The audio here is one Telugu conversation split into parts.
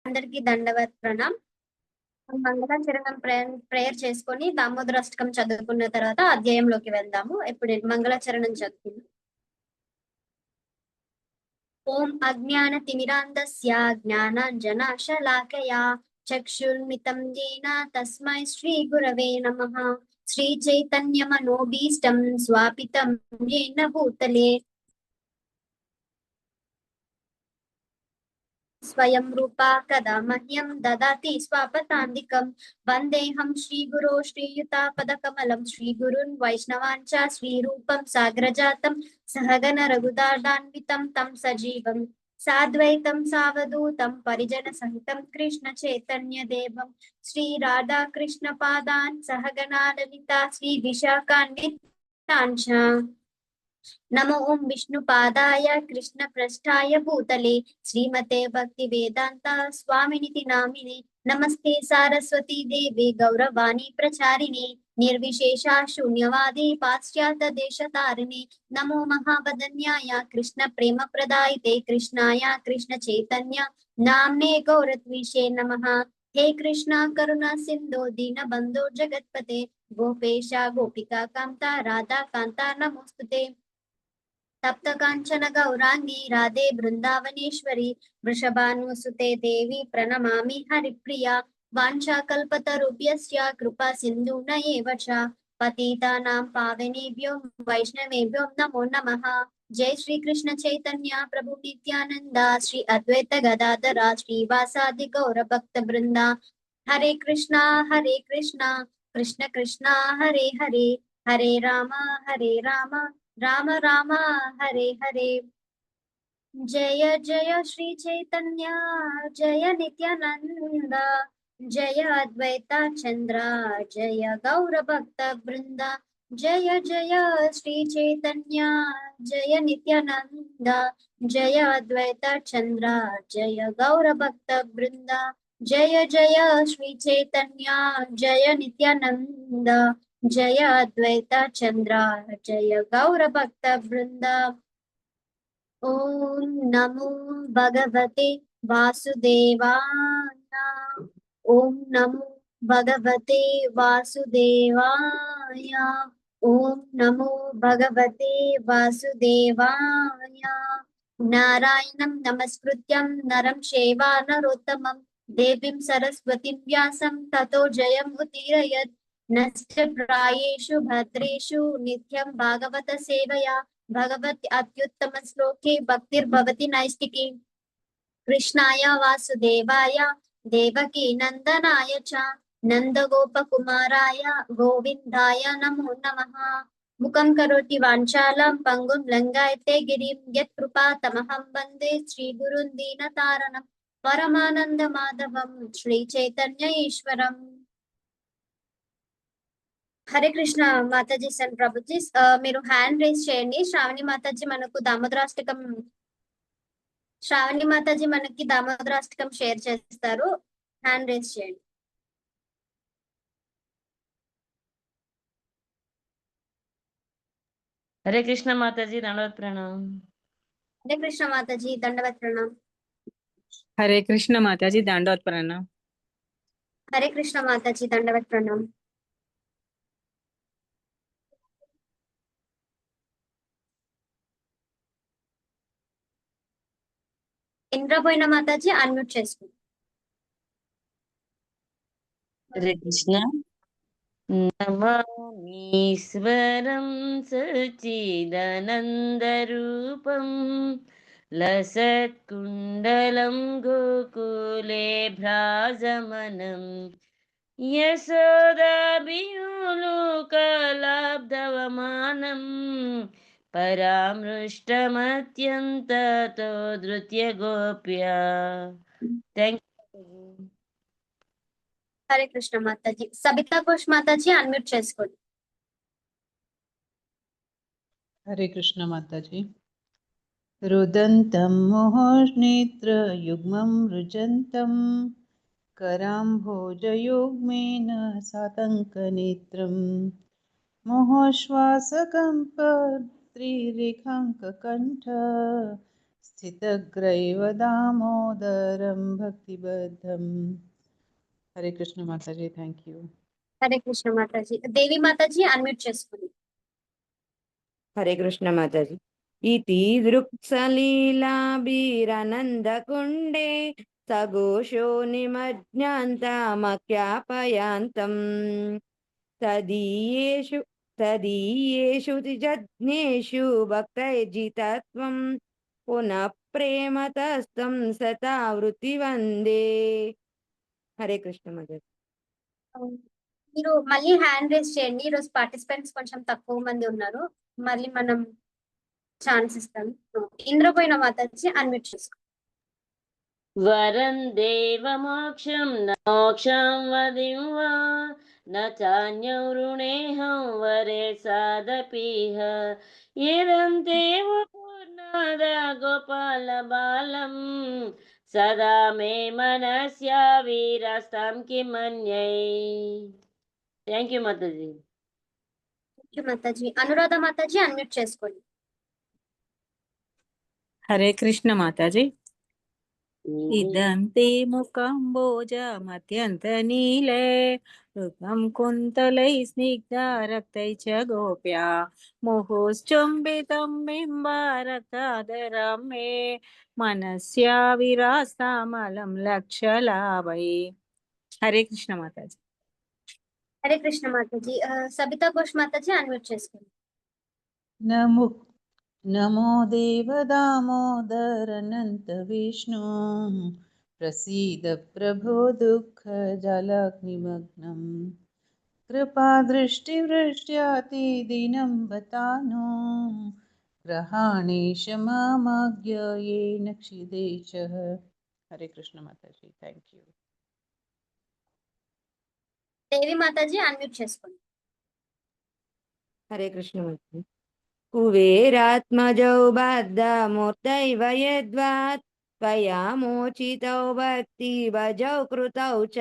అందరికి దండవత్ ప్రణాం. మంగళాచరణం ప్రేయర్ చేసుకొని దామోదరాష్టకం చదువుకున్న తర్వాత అధ్యాయంలోకి వెళ్దాము. ఇప్పుడు మంగళాచరణం చదువుకుందాం. ఓం అజ్ఞాన తిమిరాంధస్య జ్ఞానాంజనాశలాకయా చక్షుర్మితం येन తస్మై శ్రీ గురవే నమః. శ్రీ చైతన్య మనోభీష్టం స్వాపితం येन భూతలే स्वयं रूपा कदा मह्यं ददाति स्वापदान्तिकं। वन्देऽहं श्रीगुरो श्रीयुतापदकमलं श्रीगुरुन् वैष्णवान् च श्रीरूपं साग्रजातं सहगण रघुनाथान्वितं तं सजीवं साद्वैतं सावधूतं परिजनसहितं कृष्णचैतन्यदेवं श्रीराधाकृष्णपादान् सहगणा ललिता श्रीविशाखान्वितान् च। नमो ओं विष्णुपादाय कृष्णपृष्ठाय भूतले श्रीमते भक्तिवेदांता स्वामिनिति नामिने। नमस्ते सारस्वती देवे गौरवाणी प्रचारिणे निर्विशेषा शून्यवादी पाश्चात्य देशतारिणे। नमो महावदन्याय कृष्ण प्रेम प्रदायिते कृष्णाय कृष्ण चैतन्य नाम्ने गौरत्विषे नमः। हे कृष्णा करुणा सिंधु दीनबंधो जगत्पते गोपेशा गोपिका कांता राधा कांता नमोस्तुते। तप्त कांचन गौरांगी राधे बृंदावनेश्वरी वृषभानुसुते देवी प्रणमामि हरिप्रिया। वाञ्छाकल्पतरुभ्यश्च कृपा सिन्धुना एव च पतितानां पावनेभ्यो वैष्णवेभ्यो नमो नमः। जय श्री कृष्ण चैतन्य प्रभु नित्यानंद श्री अद्वैत गदाधर श्रीवासादि गौर भक्त वृंदा। हरे कृष्णा कृष्ण कृष्णा हरे हरे हरे राम राम राम हरे हरे। जय जय श्री चैतन्य जय नित्यानंद जय अद्वैता चंद्र जय गौर भक्त वृंद। जय जय श्री चैतन्य जय नित्यानंद जय अद्वैता चंद्र जय गौर भक्त वृंद। जय जय श्री चैतन्य जय नित्यानंद जय अद्वैता चंद्र जय गौर भक्त वृंद। ओम नमो भगवते वासुदेवाय। ओम नमो भगवते वासुदेवाय। ओम नमो भगवते वासुदेवाय। नारायणं नमस्कृत्यं नरं चैव नरोत्तमं देवीं सरस्वतीं व्यासं ततो जयमुदीरयेत्। नष्टप्रायेषु भद्रेषु नित्यं भागवत सेवया भगवत अत्युत्तम श्लोके भक्तिर्भवति नैष्टिकी। कृष्णाय वासुदेवाय देवकी नंदनाय च नंदगोपकुमाराय गोविंदाय नमो नमः। मुखं करोति वाञ्छालं पंगुं लङ्घयते गिरिं यत्कृपातमहं वन्दे श्रीगुरुं दीनतारणं परमानन्दमाधवं श्रीचैतन्य ईश्वरम्। హరే కృష్ణ మాతాజీ అండ్ ప్రభుజీ, మీరు హ్యాండ్ రేస్ చేయండి. శ్రావణి మాతాజీ మనకి దామోదరాష్టకం షేర్ చేస్తారు. హ్యాండ్ రేస్ చేయండి. हरे कृष्ण माताजी दंडवत प्रणाम। हरे कृष्ण माताजी दंडवत प्रणाम। हरे कृष्ण माताजी दंडवत प्रणाम। हरे कृष्ण माताजी दंडवत प्रणाम। ఇంద్రపోయిన మాతాజీ అన్మ్యూట్ చేసుకోండి. हरे कृष्ण। नमामीश्वरं सच्चिदानन्दरूपं लसत्कुण्डलं गोकुले भ्राजमनं यशोदाभिलोकलाब्धवमानं परामृष्टमत्यन्ततो धृत्य गोप्या। Thank you. హరే కృష్ణ మాతాజీ. సబితా ఘోష్ మాతాజీ అన్మ్యూట్ చేసుకోండి. हरे कृष्ण माताजी। रुदन्तं मोहनेत्रयुग्मं रुजन्तं कराम्भोजयुग्मेन सातङ्कनेत्रं मोहश्वासकं त्रिरेखाङ्ककण्ठ स्थितग्रैव दामोदरं भक्तिबद्धं। हरे कृष्ण माता जी, थैंक यू। హరే కృష్ణ మాతాజీ. దేవి మాతాజీ అన్మ్యూట్ చేసుకోండి. హరే కృష్ణ మాతాజీ. ఇతి దృక్సలీలాభిరనందకుండే సఘోషో నిమజ్ఞాంతమఖ్యాపయాంతం తదీయేషు జజ్ఞేషు భక్తైర్జితత్వం పునః ప్రేమతస్తం సతా వృత్తి వందే. హరే కృష్ణ మాతాజీ. మీరు మళ్ళీ హ్యాండ్ రేస్ చేయండి. ఈరోజు పార్టిసిపెంట్స్ కొంచెం తక్కువ మంది ఉన్నారు. మళ్ళీ మనం ఛాన్స్ ఇస్తాం. ఇంద్రపోయిన మాతాజీ అన్మ్యూట్ చేసుకో. వరం దేవమోక్షం మోక్షం వదిం వా న చాన్యం వృణేహం వరే సాదపీహ ఇదం దేవ పూర్ణాద గోపాల బాలం సదా మే మనస్యా వీరస్తాం కిమన్యై. థ్యాంక్ యూ మాతాజీ. మాతాజీ అనురాధ మాతాజీ అన్మ్యూట్ చేసుకోండి. హరే కృష్ణ మాతాజీ. ఇదంతే ముఖంబోజమత్యంత నీలే ఋతం కుంతలై స్నిగ్ధ రక్తై చ గోప్యా ముహుశ్చుంబితం బింబారకాదరం మే మనస్యా విరాస్తామలం లక్షలాభై. హరే కృష్ణ మాతాజీ. హరే కృష్ణ మాతాజీ. సబితా ఘోష్ మాతాజీ అన్మ్యూట్ చేసుకోండి. नमो देव दामोदर अनंत विष्णु प्रसीद प्रभो दुःख जलग्निमग्नं कृपा दृष्टि वृष्ट्याति दिनं बतानो ग्रहाणेश मामज्ञ येन क्षिदेशः. हरे कृष्ण माता जी, थैंक यू. దేవి మాతాజీ అన్మ్యూట్ చేసుకోండి. హరే కృష్ణ మాతాజీ. కుబేరాత్మజౌ బద్ధమూర్తైవ యద్వాత్ త్వయా మోచితౌ భక్తి భజౌ కృతౌ చ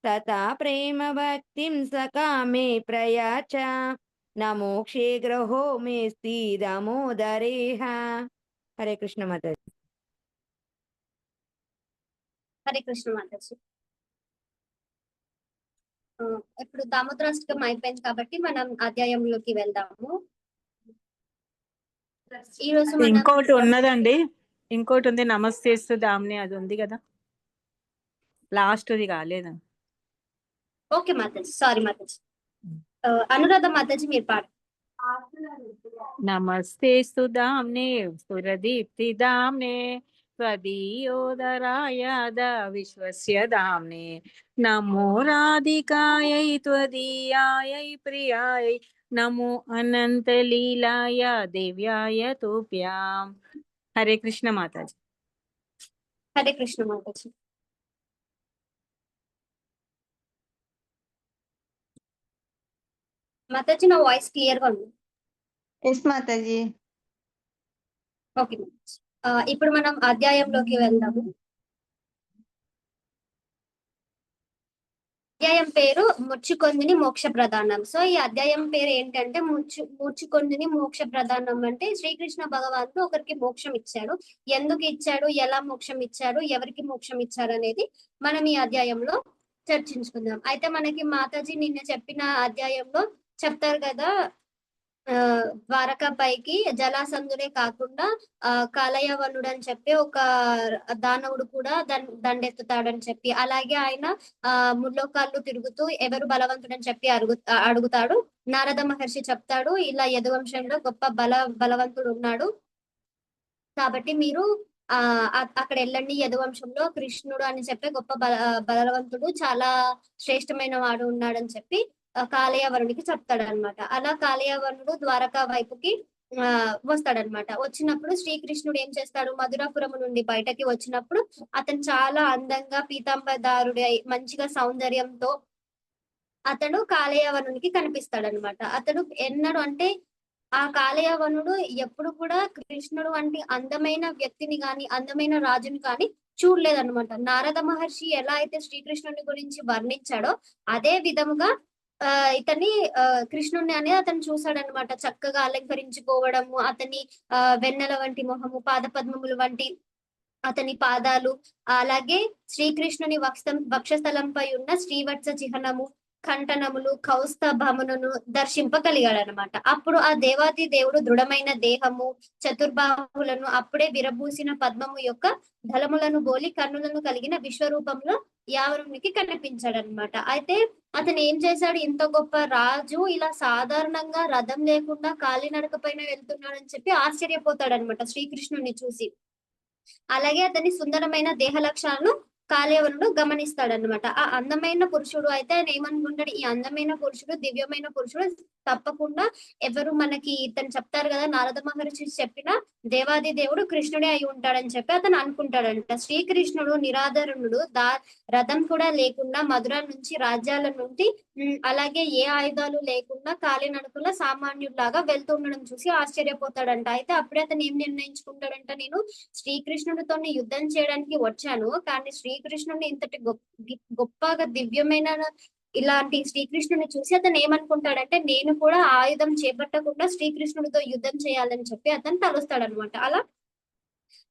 తథా ప్రేమ భక్తిం సకామే ప్రయాచ నమోక్షే గ్రహో మేస్తి దామోదరేహ. హరే కృష్ణ మాతాజీ. హరే కృష్ణ మాతాజీ. ఇప్పుడు దామోదరాష్టకం అయిపోయింది కాబట్టి మనం అధ్యాయంలోకి వెళ్దాము. ఈ రోజు మనం ఇంకోటి ఉన్నదండి, ఇంకోటి ఉంది, నమస్తేస్తు దామ్ని, అది ఉంది కదా, లాస్ట్ది కాలేదు. ఓకే మాతాజీ, సారీ మాతాజీ. అనురాధ మాతాజీ మీరు పాడు. నమస్తేస్తు దామ్నే సురదీప్తి దామ్నే त्वदीयोदरायाद विश्वस्य धाम्ने नमो राधिकायै त्वदीयायै प्रियायै नमो अनन्तलीलाय देव्याय तुभ्यां. हरे कृष्ण माताजी. హరే కృష్ణ మాతాజీ. మాతాజీ నా వాయిస్ క్లియర్ గా ఉంది? ఎస్ మాతాజీ. ఓకే మాతాజీ. ఇప్పుడు మనం అధ్యాయంలోకి వెళ్దాము. అధ్యాయం పేరు ముచ్చుకొందిని మోక్ష ప్రధానం. సో ఈ అధ్యాయం పేరు ఏంటంటే ముచ్చుకొందిని మోక్ష ప్రధానం. అంటే శ్రీకృష్ణ భగవానుడు ఒకరికి మోక్షం ఇచ్చాడు. ఎందుకు ఇచ్చాడు, ఎలా మోక్షం ఇచ్చాడు, ఎవరికి మోక్షం ఇచ్చాడు అనేది మనం ఈ అధ్యాయంలో చర్చించుకుందాం. అయితే మనకి మాతాజీ నిన్న చెప్పిన అధ్యాయంలో చెప్తారు కదా, ద్వారకా పైకి జలాసంధుడే కాకుండా కాలయవనుడు అని చెప్పి ఒక దానవుడు కూడా దండెత్తుతాడని చెప్పి, అలాగే ఆయన ముల్లోకాళ్ళు తిరుగుతూ ఎవరు బలవంతుడని చెప్పి అడుగుతాడు. నారద మహర్షి చెప్తాడు, ఇలా యదువంశంలో గొప్ప బలవంతుడు ఉన్నాడు కాబట్టి మీరు అక్కడ వెళ్ళండి, యదువంశంలో కృష్ణుడు అని చెప్పి గొప్ప బలవంతుడు, చాలా శ్రేష్టమైన వాడు ఉన్నాడని చెప్పి కాలయవరునికి చెప్తాడనమాట. అలా కాలయవరుడు ద్వారకా వైపుకి వస్తాడనమాట. వచ్చినప్పుడు శ్రీకృష్ణుడు ఏం చేస్తాడు, మధురాపురం నుండి బయటకి వచ్చినప్పుడు అతను చాలా అందంగా పీతాంబరదారుడై మంచిగా సౌందర్యంతో అతడు కాలయవనునికి కనిపిస్తాడనమాట. అతడు ఎన్నడు అంటే ఆ కాలయవనుడు ఎప్పుడు కూడా కృష్ణుడు వంటి అందమైన వ్యక్తిని గాని అందమైన రాజుని కానీ చూడలేదన్నమాట. నారద మహర్షి ఎలా అయితే శ్రీకృష్ణుని గురించి వర్ణించాడో అదే విధముగా ఇతన్ని కృష్ణుడిని అనేది అతను చూసాడనమాట. చక్కగా అలంకరించుకోవడము, అతని వెన్నెల వంటి మొహము, పాద పద్మములు వంటి అతని పాదాలు, అలాగే శ్రీకృష్ణుని వక్షస్థలంపై ఉన్న శ్రీవత్స చిహ్నము, కంఠనములు, కౌస్తభములను దర్శింపగలిగాడనమాట. అప్పుడు ఆ దేవాది దేవుడు దృఢమైన దేహము, చతుర్బాహులను, అప్పుడే విరబూసిన పద్మము యొక్క దళములను బోలి కన్నులను కలిగిన విశ్వరూపంలో యావరునికి కనిపించాడనమాట. అయితే అతను ఏం చేశాడు? ఇంత గొప్ప రాజు ఇలా సాధారణంగా రథం లేకుండా కాలినడక పైన వెళ్తున్నాడని చెప్పి ఆశ్చర్యపోతాడనమాట శ్రీకృష్ణుని చూసి. అలాగే అతని సుందరమైన దేహ లక్షణాలను కాలేవనుడు గమనిస్తాడనమాట. ఆ అందమైన పురుషుడు అయితే ఆయన ఏమనుకుంటాడు? ఈ అందమైన పురుషుడు, దివ్యమైన పురుషుడు తప్పకుండా ఎవరు మనకి ఇతను చెప్తారు కదా, నారద మహర్షి చెప్పిన దేవాది దేవుడు కృష్ణుడే అయి ఉంటాడని చెప్పి అతను అనుకుంటాడంట. శ్రీకృష్ణుడు నిరాధరణుడు, రథం కూడా లేకుండా మధుర నుంచి రాజ్యాల నుండి అలాగే ఏ ఆయుధాలు లేకుండా కాలినడకల సామాన్యుడిలాగా వెళ్తుండడం చూసి ఆశ్చర్యపోతాడంట. అయితే అప్పుడే అతను ఏం నిర్ణయించుకుంటాడంట? నేను శ్రీకృష్ణుడితో యుద్ధం చేయడానికి వచ్చాను, కానీ శ్రీకృష్ణుడిని ఇంతటి గొప్పగా దివ్యమైన ఇలాంటి శ్రీకృష్ణుని చూసి అతను ఏమనుకుంటాడంటే, నేను కూడా ఆయుధం చేపట్టకుండా శ్రీకృష్ణుడితో యుద్ధం చేయాలని చెప్పి అతను తలుస్తాడనమాట. అలా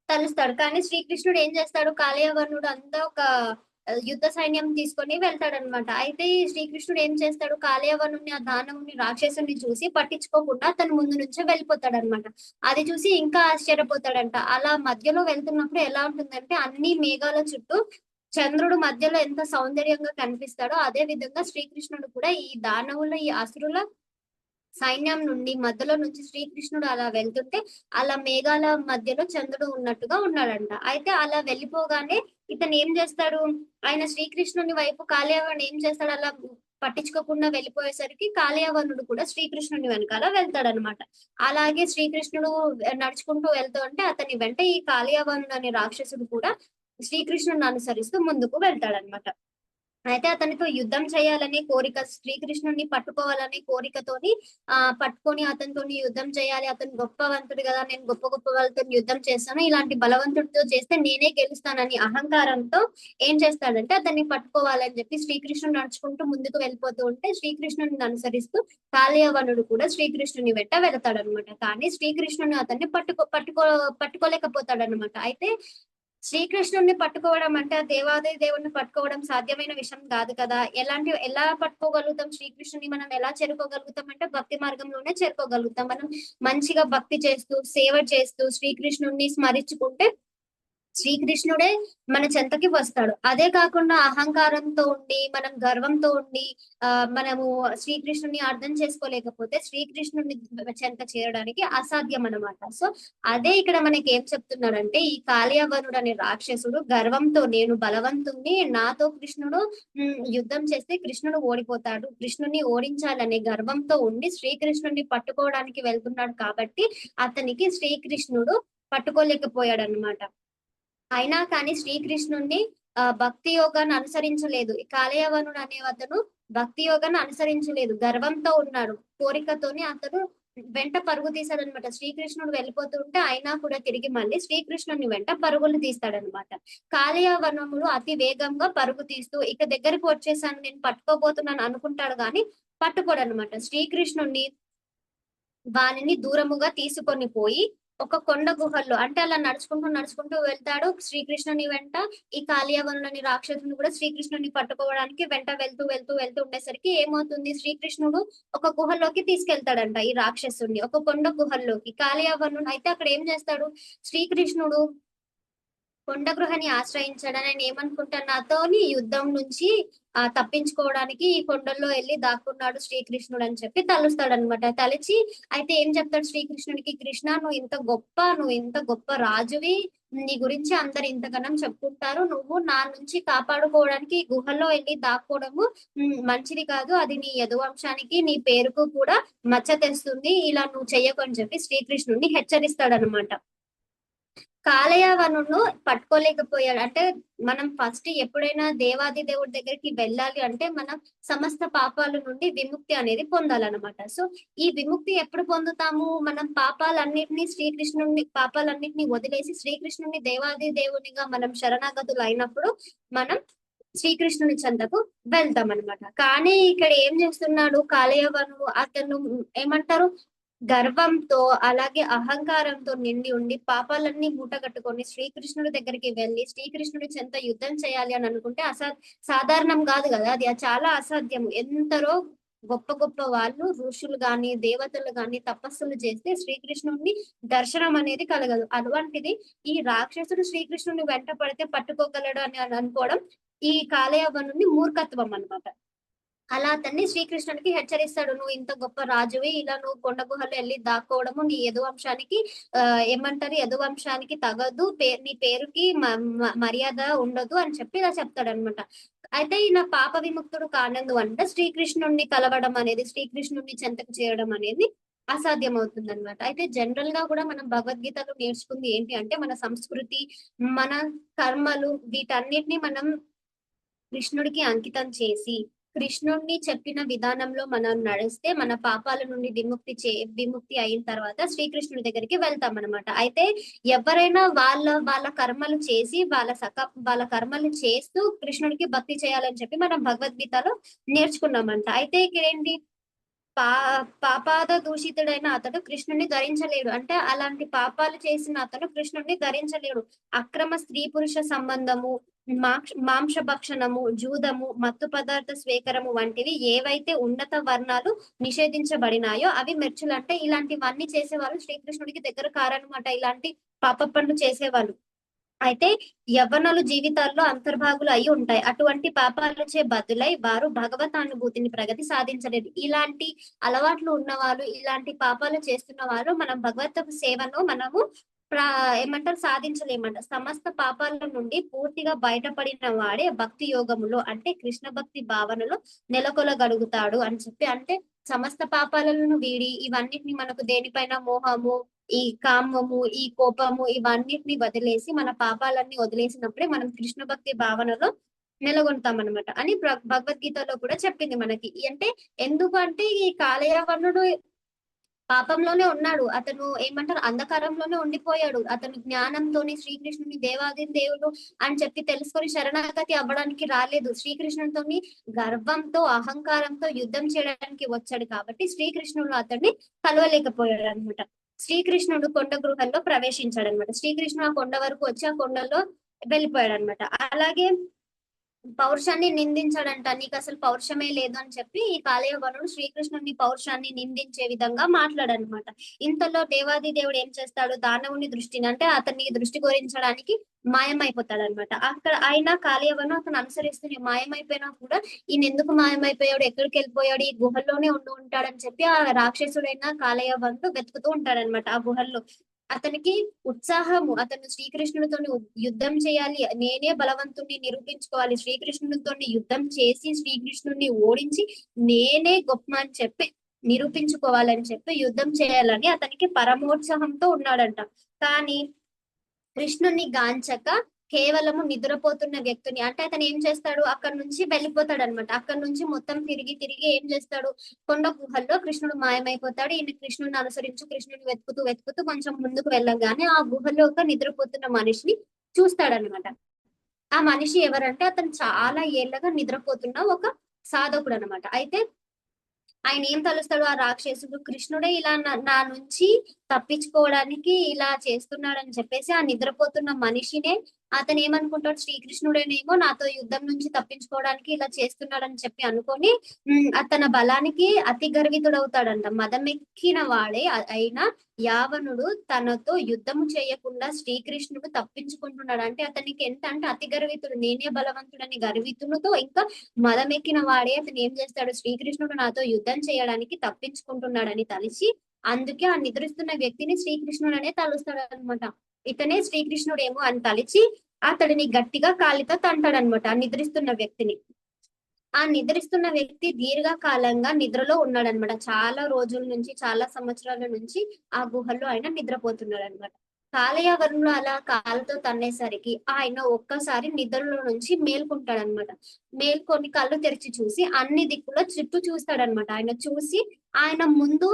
తలుస్తాడు. కానీ శ్రీకృష్ణుడు ఏం చేస్తాడు? కాలయవర్ణుడు అంతా ఒక యుద్ధ సైన్యం తీసుకొని వెళ్తాడనమాట. అయితే శ్రీకృష్ణుడు ఏం చేస్తాడు? కాలయవర్ణుని, ఆ దానవుని, రాక్షసుని చూసి పట్టించుకోకుండా అతను ముందు నుంచే వెళ్ళిపోతాడనమాట. అది చూసి ఇంకా ఆశ్చర్యపోతాడంట. అలా మధ్యలో వెళ్తున్నప్పుడు ఎలా ఉంటుందంటే, అన్ని మేఘాల చుట్టూ చంద్రుడు మధ్యలో ఎంత సౌందర్యంగా కనిపిస్తాడో అదే విధంగా శ్రీకృష్ణుడు కూడా ఈ దానవుల, ఈ అసురుల సైన్యం నుండి మధ్యలో నుంచి శ్రీకృష్ణుడు అలా వెళ్తుంటే అలా మేఘాల మధ్యలో చంద్రుడు ఉన్నట్టుగా ఉన్నాడంట. అయితే అలా వెళ్ళిపోగానే ఇతను ఏం చేస్తాడు? ఆయన శ్రీకృష్ణుని వైపు కాలయవనుడు ఏం చేస్తాడు? అలా పట్టించుకోకుండా వెళ్ళిపోయేసరికి కాలయవనుడు కూడా శ్రీకృష్ణుని వెనకాల వెళ్తాడనమాట. అలాగే శ్రీకృష్ణుడు నడుచుకుంటూ వెళ్తూ ఉంటే అతని వెంట ఈ కాలయవనుడు అనే రాక్షసుడు కూడా శ్రీకృష్ణుని అనుసరిస్తూ ముందుకు వెళ్తాడనమాట. అయితే అతనితో యుద్ధం చేయాలనే కోరిక, శ్రీకృష్ణుడిని పట్టుకోవాలనే కోరికతోని పట్టుకొని అతనితో యుద్ధం చేయాలి, అతను గొప్పవంతుడు కదా, నేను గొప్ప గొప్ప వాళ్ళతో యుద్ధం చేస్తాను, ఇలాంటి బలవంతుడితో చేస్తే నేనే గెలుస్తానని అహంకారంతో ఏం చేస్తాడంటే అతన్ని పట్టుకోవాలని చెప్పి శ్రీకృష్ణుడు నడుచుకుంటూ ముందుకు వెళ్ళిపోతూ ఉంటే శ్రీకృష్ణుడిని అనుసరిస్తూ కాలయవనుడు కూడా శ్రీకృష్ణుని వెంట వెళతాడనమాట. కానీ శ్రీకృష్ణుని అతన్ని పట్టుకోలేకపోతాడనమాట. అయితే శ్రీకృష్ణుడిని పట్టుకోవడం అంటే దేవాది దేవుడిని పట్టుకోవడం సాధ్యమైన విషయం కాదు కదా. ఎలా పట్టుకోగలుగుతాం? శ్రీకృష్ణుని మనం ఎలా చేరుకోగలుగుతాం అంటే భక్తి మార్గంలోనే చేరుకోగలుగుతాం. మనం మంచిగా భక్తి చేస్తూ, సేవ చేస్తూ, శ్రీకృష్ణుడిని స్మరించుకుంటే శ్రీకృష్ణుడే మన చెంతకి వస్తాడు. అదే కాకుండా అహంకారంతో ఉండి, మనం గర్వంతో ఉండి మనము శ్రీకృష్ణుని అర్థం చేసుకోలేకపోతే శ్రీకృష్ణుని చెంత చేరడానికి అసాధ్యం అనమాట. సో అదే ఇక్కడ మనకి ఏం చెప్తున్నాడంటే, ఈ కాళయవనుడు అనే రాక్షసుడు గర్వంతో, నేను బలవంతుణ్ణి, నాతో కృష్ణుడు యుద్ధం చేస్తే కృష్ణుడు ఓడిపోతాడు, కృష్ణుని ఓడించాలనే గర్వంతో ఉండి శ్రీకృష్ణుడిని పట్టుకోవడానికి వెళ్తున్నాడు. కాబట్టి అతనికి శ్రీకృష్ణుడు పట్టుకోలేకపోయాడు అనమాట. అయినా కానీ శ్రీకృష్ణుడిని భక్తి యోగాన్ని అనుసరించలేదు. కాలయవనుడు అనే అతను భక్తి యోగాన్ని అనుసరించలేదు, గర్వంతో ఉన్నాడు. కోరికతోని అతను వెంట పరుగు తీశాడనమాట. శ్రీకృష్ణుడు వెళ్ళిపోతుంటే అయినా కూడా తిరిగి మళ్ళీ శ్రీకృష్ణుని వెంట పరుగులు తీస్తాడనమాట. కాలయవనముడు అతి వేగంగా పరుగు తీస్తూ ఇక దగ్గరకు వచ్చేసాను, నేను పట్టుకోబోతున్నాను అనుకుంటాడు, కానీ పట్టుకోడు అనమాట. శ్రీకృష్ణుడిని వానిని దూరముగా తీసుకొని పోయి ఒక కొండ గుహల్లో, అంటే అలా నడుచుకుంటూ వెళ్తాడు శ్రీకృష్ణుని వెంట. ఈ కాళయవనుని రాక్షసుని కూడా శ్రీకృష్ణుని పట్టుకోవడానికి వెంట వెళ్తూ ఉండేసరికి ఏమవుతుంది? శ్రీకృష్ణుడు ఒక గుహలోకి తీసుకెళ్తాడంట ఈ రాక్షసుని, ఒక కొండ గుహల్లోకి. కాళయవనుడు అయితే అక్కడ ఏం చేస్తాడు? శ్రీకృష్ణుడు కొండ గృహాన్ని ఆశ్రయించాడని ఆయన ఏమనుకుంటాడు? నాతోని యుద్ధం నుంచి తప్పించుకోవడానికి ఈ కొండల్లో వెళ్ళి దాక్కున్నాడు శ్రీకృష్ణుడు అని చెప్పి తలుస్తాడు అనమాట. తలిచి అయితే ఏం చెప్తాడు శ్రీకృష్ణుడికి? కృష్ణ, నువ్వు ఇంత గొప్ప రాజువి, నీ గురించి అందరు ఇంతగానం చెప్పుకుంటారు, నువ్వు నా నుంచి కాపాడుకోవడానికి ఈ గుహలో వెళ్ళి దాక్కోవడము మంచిది కాదు, అది నీ యదువంశానికి, నీ పేరుకు కూడా మచ్చ తెస్తుంది, ఇలా నువ్వు చెయ్యకు అని చెప్పి శ్రీకృష్ణుడిని హెచ్చరిస్తాడనమాట. కాలయవనుడు పట్టుకోలేకపోయాడు. అంటే మనం ఫస్ట్ ఎప్పుడైనా దేవాది దేవుడి దగ్గరికి వెళ్ళాలి అంటే మనం సమస్త పాపాల నుండి విముక్తి అనేది పొందాలన్నమాట. సో ఈ విముక్తి ఎప్పుడు పొందుతాము? మనం పాపాలన్నిటిని వదిలేసి శ్రీకృష్ణుని దేవాది దేవునిగా మనం శరణాగతులు అయినప్పుడు మనం శ్రీకృష్ణుని చెంతకు వెళ్తాం అనమాట. కానీ ఇక్కడ ఏం చేస్తున్నాడు కాలయవనుడు, అతను ఏమంటారు గర్వంతో అలాగే అహంకారంతో నిండి ఉండి పాపాలన్నీ మూటగట్టుకొని శ్రీకృష్ణుడి దగ్గరికి వెళ్ళి శ్రీకృష్ణుడి చెంత యుద్ధం చేయాలి అని అనుకుంటే సాధారణం కాదు కదా, అది చాలా అసాధ్యం. ఎంతరో గొప్ప గొప్ప వాళ్ళు ఋషులు గాని దేవతలు గాని తపస్సులు చేస్తే శ్రీకృష్ణుడిని దర్శనం అనేది కలగదు. అటువంటిది ఈ రాక్షసుడు శ్రీకృష్ణుడిని వెంట పడితే పట్టుకోగలడు అని అనుకోవడం ఈ కాలయవనుని మూర్ఖత్వం అన్నమాట. అలా అతన్ని శ్రీకృష్ణునికి హెచ్చరిస్తాడు, నువ్వు ఇంత గొప్ప రాజువి, ఇలా నువ్వు కొండ గుహలో వెళ్ళి దాక్కోవడము నీ యదువంశానికి ఏమంటారు యదువంశానికి తగదు, నీ పేరుకి మర్యాద ఉండదు అని చెప్పి ఇలా చెప్తాడు అనమాట. అయితే ఈయన పాప విముక్తుడు కానందు అంటే శ్రీకృష్ణుడిని కలవడం అనేది, శ్రీకృష్ణుడిని చెంతకు చేయడం అనేది అసాధ్యం అవుతుంది అనమాట. అయితే జనరల్ గా కూడా మనం భగవద్గీతలో నేర్చుకుంది ఏంటి అంటే మన సంస్కృతి, మన కర్మలు, వీటన్నిటిని మనం కృష్ణుడికి అంకితం చేసి కృష్ణుడిని చెప్పిన విధానంలో మనం నడిస్తే మన పాపాల నుండి విముక్తి అయిన తర్వాత శ్రీకృష్ణుడి దగ్గరికి వెళ్తాం అనమాట. అయితే ఎవరైనా వాళ్ళ కర్మలు చేసి వాళ్ళ కర్మలు చేస్తూ కృష్ణుడికి భక్తి చేయాలని చెప్పి మనం భగవద్గీతలో నేర్చుకున్నామంట. అయితే ఇక్కడ ఏంటి పాపాద దూషితుడైన అతడు కృష్ణుడిని ధరించలేడు. అంటే అలాంటి పాపాలు చేసిన అతను కృష్ణుడిని ధరించలేడు. అక్రమ స్త్రీ పురుష సంబంధము, మాంసభక్షణము, జూదము, మత్తు పదార్థ స్వీకరము వంటివి ఏవైతే ఉన్నత వర్ణాలు నిషేధించబడినాయో అవి మెర్చులు. అంటే ఇలాంటివన్నీ చేసేవాళ్ళు శ్రీకృష్ణుడికి దగ్గర కారనమాట, ఇలాంటి పాప పనులు చేసేవాళ్ళు. అయితే యవ్వనులు జీవితాల్లో అంతర్భాగులు అయి ఉంటాయి. అటువంటి పాపాలచే బదులై వారు భగవతానుభూతిని ప్రగతి సాధించలేదు. ఇలాంటి అలవాట్లు ఉన్నవాళ్ళు, ఇలాంటి పాపాలు చేస్తున్న వారు మనం భగవత్ సేవను మనము ఏమంటారు సాధించలేమంట. సమస్త పాపాల నుండి పూర్తిగా బయటపడిన వాడే భక్తి యోగములో అంటే కృష్ణ భక్తి భావనలో నెలకొలగలుగుతాడు అని చెప్పి, అంటే సమస్త పాపాలను వీడి ఇవన్నిటిని మనకు దేనిపైన మోహము, ఈ కామము, ఈ కోపము ఇవన్నిటిని వదిలేసి మన పాపాలన్నీ వదిలేసినప్పుడే మనం కృష్ణ భక్తి భావనలో నెలకొంటాం అనమాట అని భగవద్గీతలో కూడా చెప్పింది మనకి. అంటే ఎందుకంటే ఈ కాలయవనుడు పాపంలోనే ఉన్నాడు, అతను ఏమంటారు అంధకారంలోనే ఉండిపోయాడు. అతను జ్ఞానంతోని శ్రీకృష్ణుని దేవాది దేవుడు అని చెప్పి తెలుసుకొని శరణాగతి అవ్వడానికి రాలేదు. శ్రీకృష్ణునితోని గర్వంతో అహంకారంతో యుద్ధం చేయడానికి వచ్చాడు కాబట్టి శ్రీకృష్ణుడు అతన్ని కలవలేకపోయాడు అనమాట. శ్రీకృష్ణుడు కొండ గృహంలో ప్రవేశించాడు అనమాట. శ్రీకృష్ణుడు ఆ కొండ వరకు వచ్చి ఆ కొండలో వెళ్ళిపోయాడు అనమాట. అలాగే పౌరుషాన్ని నిందించాడంట, నీకు అసలు పౌరుషమే లేదు అని చెప్పి ఈ కాలయవనుడు శ్రీకృష్ణుని పౌరుషాన్ని నిందించే విధంగా మాట్లాడనమాట. ఇంతలో దేవాది దేవుడు ఏం చేస్తాడు, దానవుని దృష్టిని అంటే అతన్ని దృష్టి గురించడానికి మాయమైపోతాడు అనమాట. అక్కడ ఆయన కాలయవను అతను అనుసరిస్తూనే మాయమైపోయినా కూడా ఈయన ఎందుకు మాయమైపోయాడు, ఎక్కడికి వెళ్ళిపోయాడు, ఈ గుహల్లోనే ఉంటాడని చెప్పి ఆ రాక్షసుడైన కాలయవనుడు వెతుకుతూ ఉంటాడనమాట. ఆ గుహల్లో అతనికి ఉత్సాహము, అతను శ్రీకృష్ణుడితో యుద్ధం చేయాలి, నేనే బలవంతుణ్ణి నిరూపించుకోవాలి, శ్రీకృష్ణుడితో యుద్ధం చేసి శ్రీకృష్ణుడిని ఓడించి నేనే గొప్ప అని చెప్పి నిరూపించుకోవాలని చెప్పి యుద్ధం చేయాలని అతనికి పరమోత్సాహంతో ఉన్నాడంట. కానీ కృష్ణుని గాంచక కేవలము నిద్రపోతున్న వ్యక్తిని అంటే అతను ఏం చేస్తాడు, అక్కడ నుంచి వెళ్ళిపోతాడు అనమాట. అక్కడ నుంచి మొత్తం తిరిగి ఏం చేస్తాడు, కొండ గుహల్లో కృష్ణుడు మాయమైపోతాడు. ఈయన కృష్ణుని అనుసరించు కృష్ణుని వెతుకుతూ కొంచెం ముందుకు వెళ్ళగానే ఆ గుహలో ఒక నిద్రపోతున్న మనిషిని చూస్తాడనమాట. ఆ మనిషి ఎవరంటే అతను చాలా ఏళ్ళగా నిద్రపోతున్న ఒక సాధకుడు అనమాట. అయితే ఆయన ఏం తలుస్తాడు, ఆ రాక్షసుడు కృష్ణుడే ఇలా నా నుంచి తప్పించుకోవడానికి ఇలా చేస్తున్నాడని చెప్పేసి ఆ నిద్రపోతున్న మనిషినే అతను ఏమనుకుంటాడు, శ్రీకృష్ణుడేనేమో నాతో యుద్ధం నుంచి తప్పించుకోవడానికి ఇలా చేస్తున్నాడని చెప్పి అనుకొని తన బలానికి అతి గర్వితుడవుతాడంట. మదమెక్కిన వాడే అయినా యావనుడు తనతో యుద్ధము చేయకుండా శ్రీకృష్ణుడు తప్పించుకుంటున్నాడు. అంటే అతనికి ఎంత అంటే అతి గర్వితుడు, నేనే బలవంతుడని గర్వితునితో ఇంకా మదమెక్కిన వాడే అతను ఏం చేస్తాడు, శ్రీకృష్ణుడు నాతో యుద్ధం చేయడానికి తప్పించుకుంటున్నాడని తలిచి అందుకే ఆ నిద్రిస్తున్న వ్యక్తిని శ్రీకృష్ణుడు అనే తలుస్తాడు అనమాట. ఇతనే శ్రీకృష్ణుడేమో అని తలిచి అతడిని గట్టిగా కాలితో తంటాడనమాట ఆ నిద్రిస్తున్న వ్యక్తిని. ఆ నిద్రిస్తున్న వ్యక్తి దీర్ఘకాలంగా నిద్రలో ఉన్నాడనమాట. చాలా రోజుల నుంచి, చాలా సంవత్సరాల నుంచి ఆ గుహల్లో ఆయన నిద్రపోతున్నాడు అనమాట. కాలయవనుడు అలా కాలుతో తన్నేసరికి ఆయన ఒక్కసారి నిద్రలో నుంచి మేల్కొంటాడనమాట. మేల్కొని కళ్ళు తెరిచి చూసి అన్ని దిక్కులో చుట్టూ చూస్తాడనమాట. ఆయన చూసి ఆయన ముందు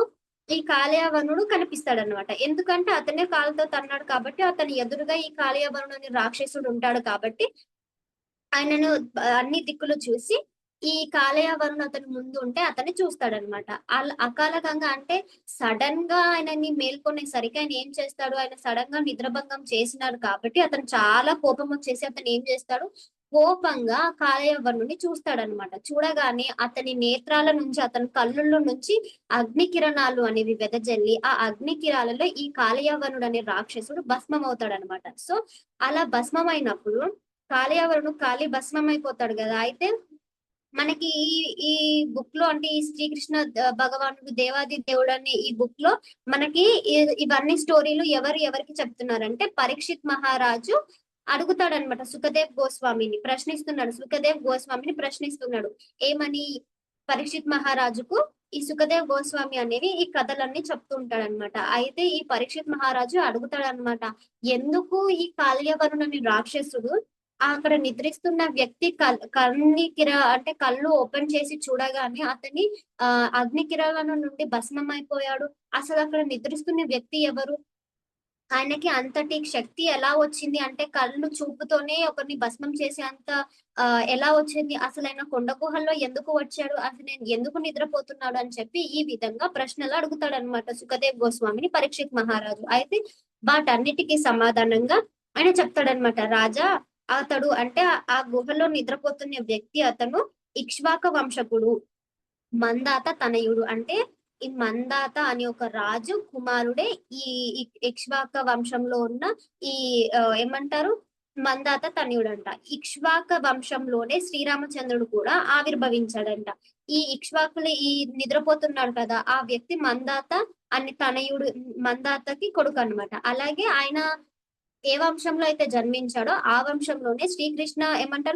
ఈ కాలయవనుడు కనిపిస్తాడనమాట. ఎందుకంటే అతనే కాలుతో తన్నాడు కాబట్టి అతని ఎదురుగా ఈ కాలయవనుడు అనే రాక్షసుడు ఉంటాడు కాబట్టి ఆయనను అన్ని దిక్కులు చూసి ఈ కాలయావరుణ్ అతని ముందు ఉంటే అతన్ని చూస్తాడనమాట. అకాలకంగా అంటే సడన్ గా ఆయనని మేల్కొనేసరికి ఆయన ఏం చేస్తాడు, ఆయన సడన్ గా నిద్రభంగం చేసినాడు కాబట్టి అతను చాలా కోపం వచ్చేసి అతను ఏం చేస్తాడు, కోపంగా కాలయవరుణ్ణి చూస్తాడనమాట. చూడగానే అతని నేత్రాల నుంచి, అతని కళ్ళల్లో నుంచి అగ్ని కిరణాలు అనేవి వెదజల్లి ఆ అగ్ని కిరణాలలో ఈ కాలయవరుణుడు అనే రాక్షసుడు భస్మం అవుతాడనమాట. సో అలా భస్మమైనప్పుడు కాలయవరుడు కాలి భస్మం అయిపోతాడు కదా. అయితే మనకి ఈ బుక్ లో అంటే ఈ శ్రీకృష్ణ భగవానుడు దేవాది దేవుడు అనే ఈ బుక్ లో మనకి ఇవన్నీ స్టోరీలు ఎవరికి చెప్తున్నారంటే పరీక్షిత్ మహారాజు అడుగుతాడనమాట. సుఖదేవ్ గోస్వామిని ప్రశ్నిస్తున్నాడు. ఏమని? పరీక్షిత్ మహారాజుకు ఈ సుఖదేవ్ గోస్వామి అనేవి ఈ కథలన్నీ చెప్తూ ఉంటాడనమాట. అయితే ఈ పరీక్షిత్ మహారాజు అడుగుతాడనమాట, ఎందుకు ఈ కాల్యవరుణుని రాక్షసుడు అక్కడ నిద్రిస్తున్న వ్యక్తి అంటే కళ్ళు ఓపెన్ చేసి చూడగానే అతని అగ్ని కిరణాల నుండి భస్మం అయిపోయాడు. అసలు అక్కడ నిద్రిస్తున్న వ్యక్తి ఎవరు? ఆయనకి అంతటి శక్తి ఎలా వచ్చింది అంటే కళ్ళు చూపుతోనే ఒకరిని భస్మం చేసే అంత ఎలా వచ్చింది? అసలు ఆయన కొండ గుహల్లో ఎందుకు వచ్చాడు? అసలు నేను ఎందుకు నిద్రపోతున్నాడు అని చెప్పి ఈ విధంగా ప్రశ్నలు అడుగుతాడు అనమాట సుఖదేవ్ గోస్వామిని పరీక్షిత్ మహారాజు. అయితే వాటన్నిటికీ సమాధానంగా ఆయన చెప్తాడనమాట, రాజా అతడు అంటే ఆ గుహలో నిద్రపోతున్న వ్యక్తి అతను ఇక్ష్వాక వంశకుడు, మందాత తనయుడు. అంటే ఈ మందాత అనే ఒక రాజు కుమారుడే ఈ ఇక్ష్వాక వంశంలో ఉన్న ఈ ఏమంటారు మందాత తనయుడు అంట. ఇక్ష్వాక వంశంలోనే శ్రీరామచంద్రుడు కూడా ఆవిర్భవించాడంట. ఈ ఇక్ష్వాకులు ఈ నిద్రపోతున్నాడు కదా, ఆ వ్యక్తి మందాత అని తనయుడు, మందాతకి కొడుకు అనమాట. అలాగే ఆయన ఏ వంశంలో అయితే జన్మించాడో ఆ వంశంలోనే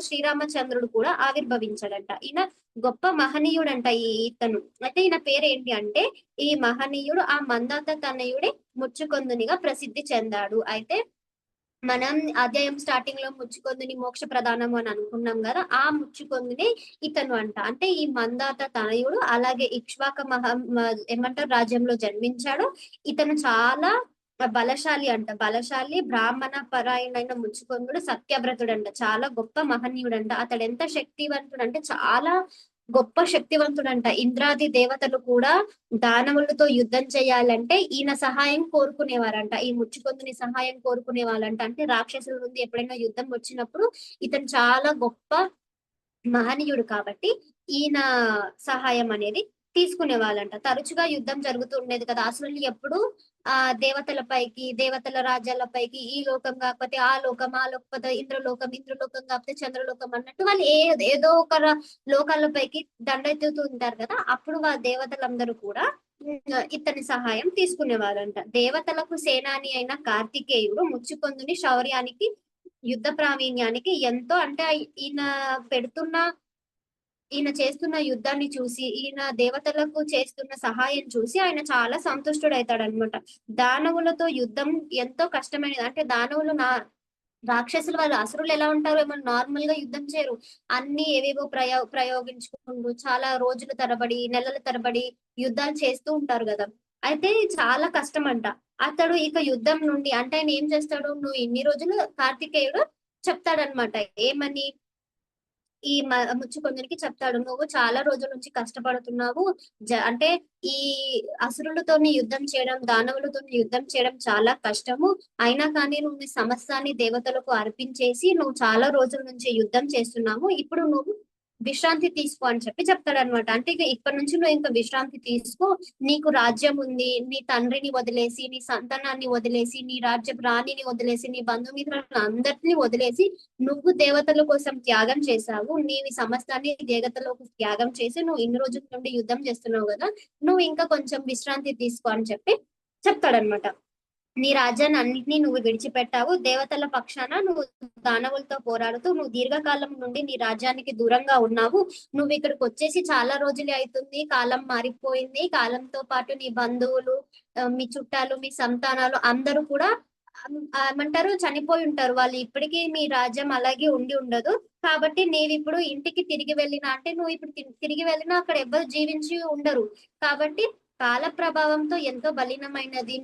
శ్రీరామచంద్రుడు కూడా ఆవిర్భవించాడంట. ఈయన గొప్ప మహనీయుడంట ఇతను. అయితే ఈయన పేరు ఏంటి అంటే ఈ మహనీయుడు ఆ మందాత తనయుడే ముచ్చుకొందునిగా ప్రసిద్ధి చెందాడు. అయితే మనం అధ్యాయం స్టార్టింగ్ లో ముచ్చుకొందుని మోక్ష ప్రధానము అని అనుకున్నాం కదా, ఆ ముచ్చుకొందుని ఇతను అంట. అంటే ఈ మందాత తనయుడు అలాగే ఇక్ష్వాక రాజ్యంలో జన్మించాడు. ఇతను చాలా బలశాలి అంట. బలశాలి బ్రాహ్మణ పరాయణైన ముచ్చుకొందుడు సత్యవ్రతుడు అంట. చాలా గొప్ప మహనీయుడంట. అతడు ఎంత శక్తివంతుడు అంటే చాలా గొప్ప శక్తివంతుడంట. ఇంద్రాది దేవతలు కూడా దానవులతో యుద్ధం చేయాలంటే ఈయన సహాయం కోరుకునేవారంట. ఈ ముచ్చుకొందుని సహాయం కోరుకునే వాళ్ళంట. అంటే రాక్షసుల నుండి ఎప్పుడైనా యుద్ధం వచ్చినప్పుడు ఇతను చాలా గొప్ప మహనీయుడు కాబట్టి ఈయన సహాయం అనేది తీసుకునే వాళ్ళంట. తరచుగా యుద్ధం జరుగుతూ ఉండేది కదా. అసలు ఎప్పుడు దేవతల పైకి, దేవతల రాజ్యాలపైకి, ఈ లోకం కాకపోతే ఆ లోకం, ఆ లోకపోతే ఇంద్రలోకం, ఇంద్రలోకం కాకపోతే చంద్రలోకం అన్నట్టు వాళ్ళు ఏదో ఒక లోకాలపైకి దండెత్తుతూ ఉంటారు కదా. అప్పుడు దేవతలందరూ కూడా ఇతని సహాయం తీసుకునే వాళ్ళంట. దేవతలకు సేనాని అయిన కార్తికేయుడు ముచ్చుకొందుని శౌర్యానికి, యుద్ధ ప్రావీణ్యానికి ఎంతో అంటే ఈయన చేస్తున్న యుద్ధాన్ని చూసి, ఈయన దేవతలకు చేస్తున్న సహాయం చూసి ఆయన చాలా సంతుష్టుడైతాడనమాట. దానవులతో యుద్ధం ఎంతో కష్టమైనది. అంటే దానవులు రాక్షసులు వాళ్ళు అసురులు ఎలా ఉంటారో ఏమో నార్మల్ గా యుద్ధం చేయరు. అన్ని ఏవేవో ప్రయోగించుకుంటూ చాలా రోజుల తరబడి, నెలల తరబడి యుద్ధాలు చేస్తూ ఉంటారు కదా. అయితే చాలా కష్టం అంట. అతడు ఇక యుద్ధం నుండి అంటే ఆయన ఏం చేస్తాడు, నువ్వు ఇన్ని రోజులు కార్తికేయుడు చెప్తాడనమాట. ఏమని? ఈ ముచ్చుకొందునికి చెప్తాడు, నువ్వు చాలా రోజుల నుంచి కష్టపడుతున్నావు. అంటే ఈ అసురులతోని యుద్ధం చేయడం, దానవులతో యుద్ధం చేయడం చాలా కష్టము. అయినా కానీ నువ్వు నీ సమస్తాన్ని దేవతలకు అర్పించేసి నువ్వు చాలా రోజుల నుంచి యుద్ధం చేస్తున్నావు. ఇప్పుడు నువ్వు విశ్రాంతి తీసుకో అని చెప్పి చెప్తాడనమాట. అంటే ఇప్పటి నుంచి నువ్వు ఇంకా విశ్రాంతి తీసుకో, నీకు రాజ్యం ఉంది, నీ తండ్రిని వదిలేసి, నీ సంతానాన్ని వదిలేసి, నీ రాజ్యపు రాణిని వదిలేసి, నీ బంధుమిత్రులను అందరినీ వదిలేసి నువ్వు దేవతల కోసం త్యాగం చేశావు. నీవి సమస్తాన్ని దేవతలకు త్యాగం చేసి నువ్వు ఇన్ని రోజుల నుండి యుద్ధం చేస్తున్నావు కదా, నువ్వు ఇంకా కొంచెం విశ్రాంతి తీసుకో అని చెప్పి చెప్తాడనమాట. నీ రాజ్యాన్ని అన్నింటినీ నువ్వు విడిచిపెట్టావు. దేవతల పక్షాన నువ్వు దానవులతో పోరాడుతూ నువ్వు దీర్ఘకాలం నుండి నీ రాజ్యానికి దూరంగా ఉన్నావు. నువ్వు ఇక్కడికి వచ్చేసి చాలా రోజులే అవుతుంది. కాలం మారిపోయింది. కాలంతో పాటు నీ బంధువులు, మీ చుట్టాలు, మీ సంతానాలు అందరూ కూడా ఏమంటారు చనిపోయి ఉంటారు. వాళ్ళు ఇప్పటికీ మీ రాజ్యం అలాగే ఉండి ఉండదు. కాబట్టి నీవు ఇప్పుడు ఇంటికి తిరిగి వెళ్ళినా అంటే నువ్వు ఇప్పుడు తిరిగి వెళ్ళినా అక్కడ ఎవరు జీవించి ఉండరు. కాబట్టి కాల ప్రభావంతో ఎంతో బలీనమైనది.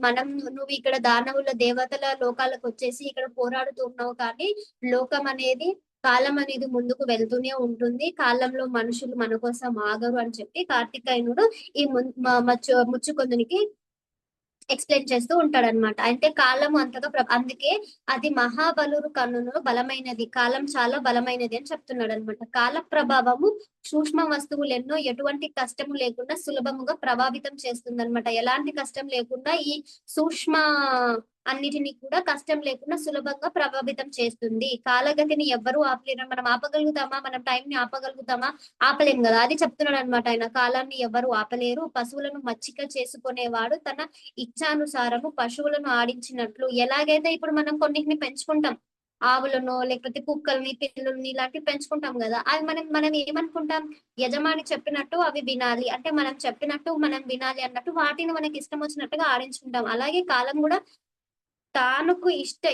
నువ్వు ఇక్కడ దానవుల దేవతల లోకాలకు వచ్చేసి ఇక్కడ పోరాడుతూ ఉన్నావు. కానీ లోకం అనేది కాలం అనేది ముందుకు వెళ్తూనే ఉంటుంది, కాలంలో మనుషులు మన కోసం ఆగరు అని చెప్పి కార్తికేయునుడు ఈ ముచ్చుకొందునికి ఎక్స్ప్లెయిన్ చేస్తూ ఉంటాడన్నమాట. అంటే కాలం అంతగా అందుకే అది మహాబలురు కన్నును బలమైనది, కాలం చాలా బలమైనది అని చెప్తున్నాడు అనమాట. కాల ప్రభావము సూక్ష్మ వస్తువులు ఎన్నో ఎటువంటి కష్టము లేకుండా సులభముగా ప్రభావితం చేస్తుంది అనమాట. ఎలాంటి కష్టం లేకుండా ఈ సూక్ష్మ అన్నిటిని కూడా కష్టం లేకుండా సులభంగా ప్రభావితం చేస్తుంది. కాలగతిని ఎవ్వరూ ఆపలేరు. మనం ఆపగలుగుతామా? మనం టైం ని ఆపగలుగుతామా? ఆపలేం కదా. అది చెప్తున్నాడు అనమాట ఆయన. కాలాన్ని ఎవరు ఆపలేరు, పశువులను మచ్చిక చేసుకునేవాడు తన ఇచ్ఛానుసారము పశువులను ఆడించినట్లు. ఎలాగైతే ఇప్పుడు మనం కొన్నిటిని పెంచుకుంటాం, ఆవులను లేకపోతే కుక్కల్ని పిల్లుల్ని ఇలాంటివి పెంచుకుంటాం కదా, అవి మనం ఏమనుకుంటాం, యజమాని చెప్పినట్టు అవి వినాలి, అంటే మనం చెప్పినట్టు మనం వినాలి అన్నట్టు వాటిని మనకి ఇష్టం వచ్చినట్టుగా ఆడించుకుంటాం. అలాగే కాలం కూడా తానుకు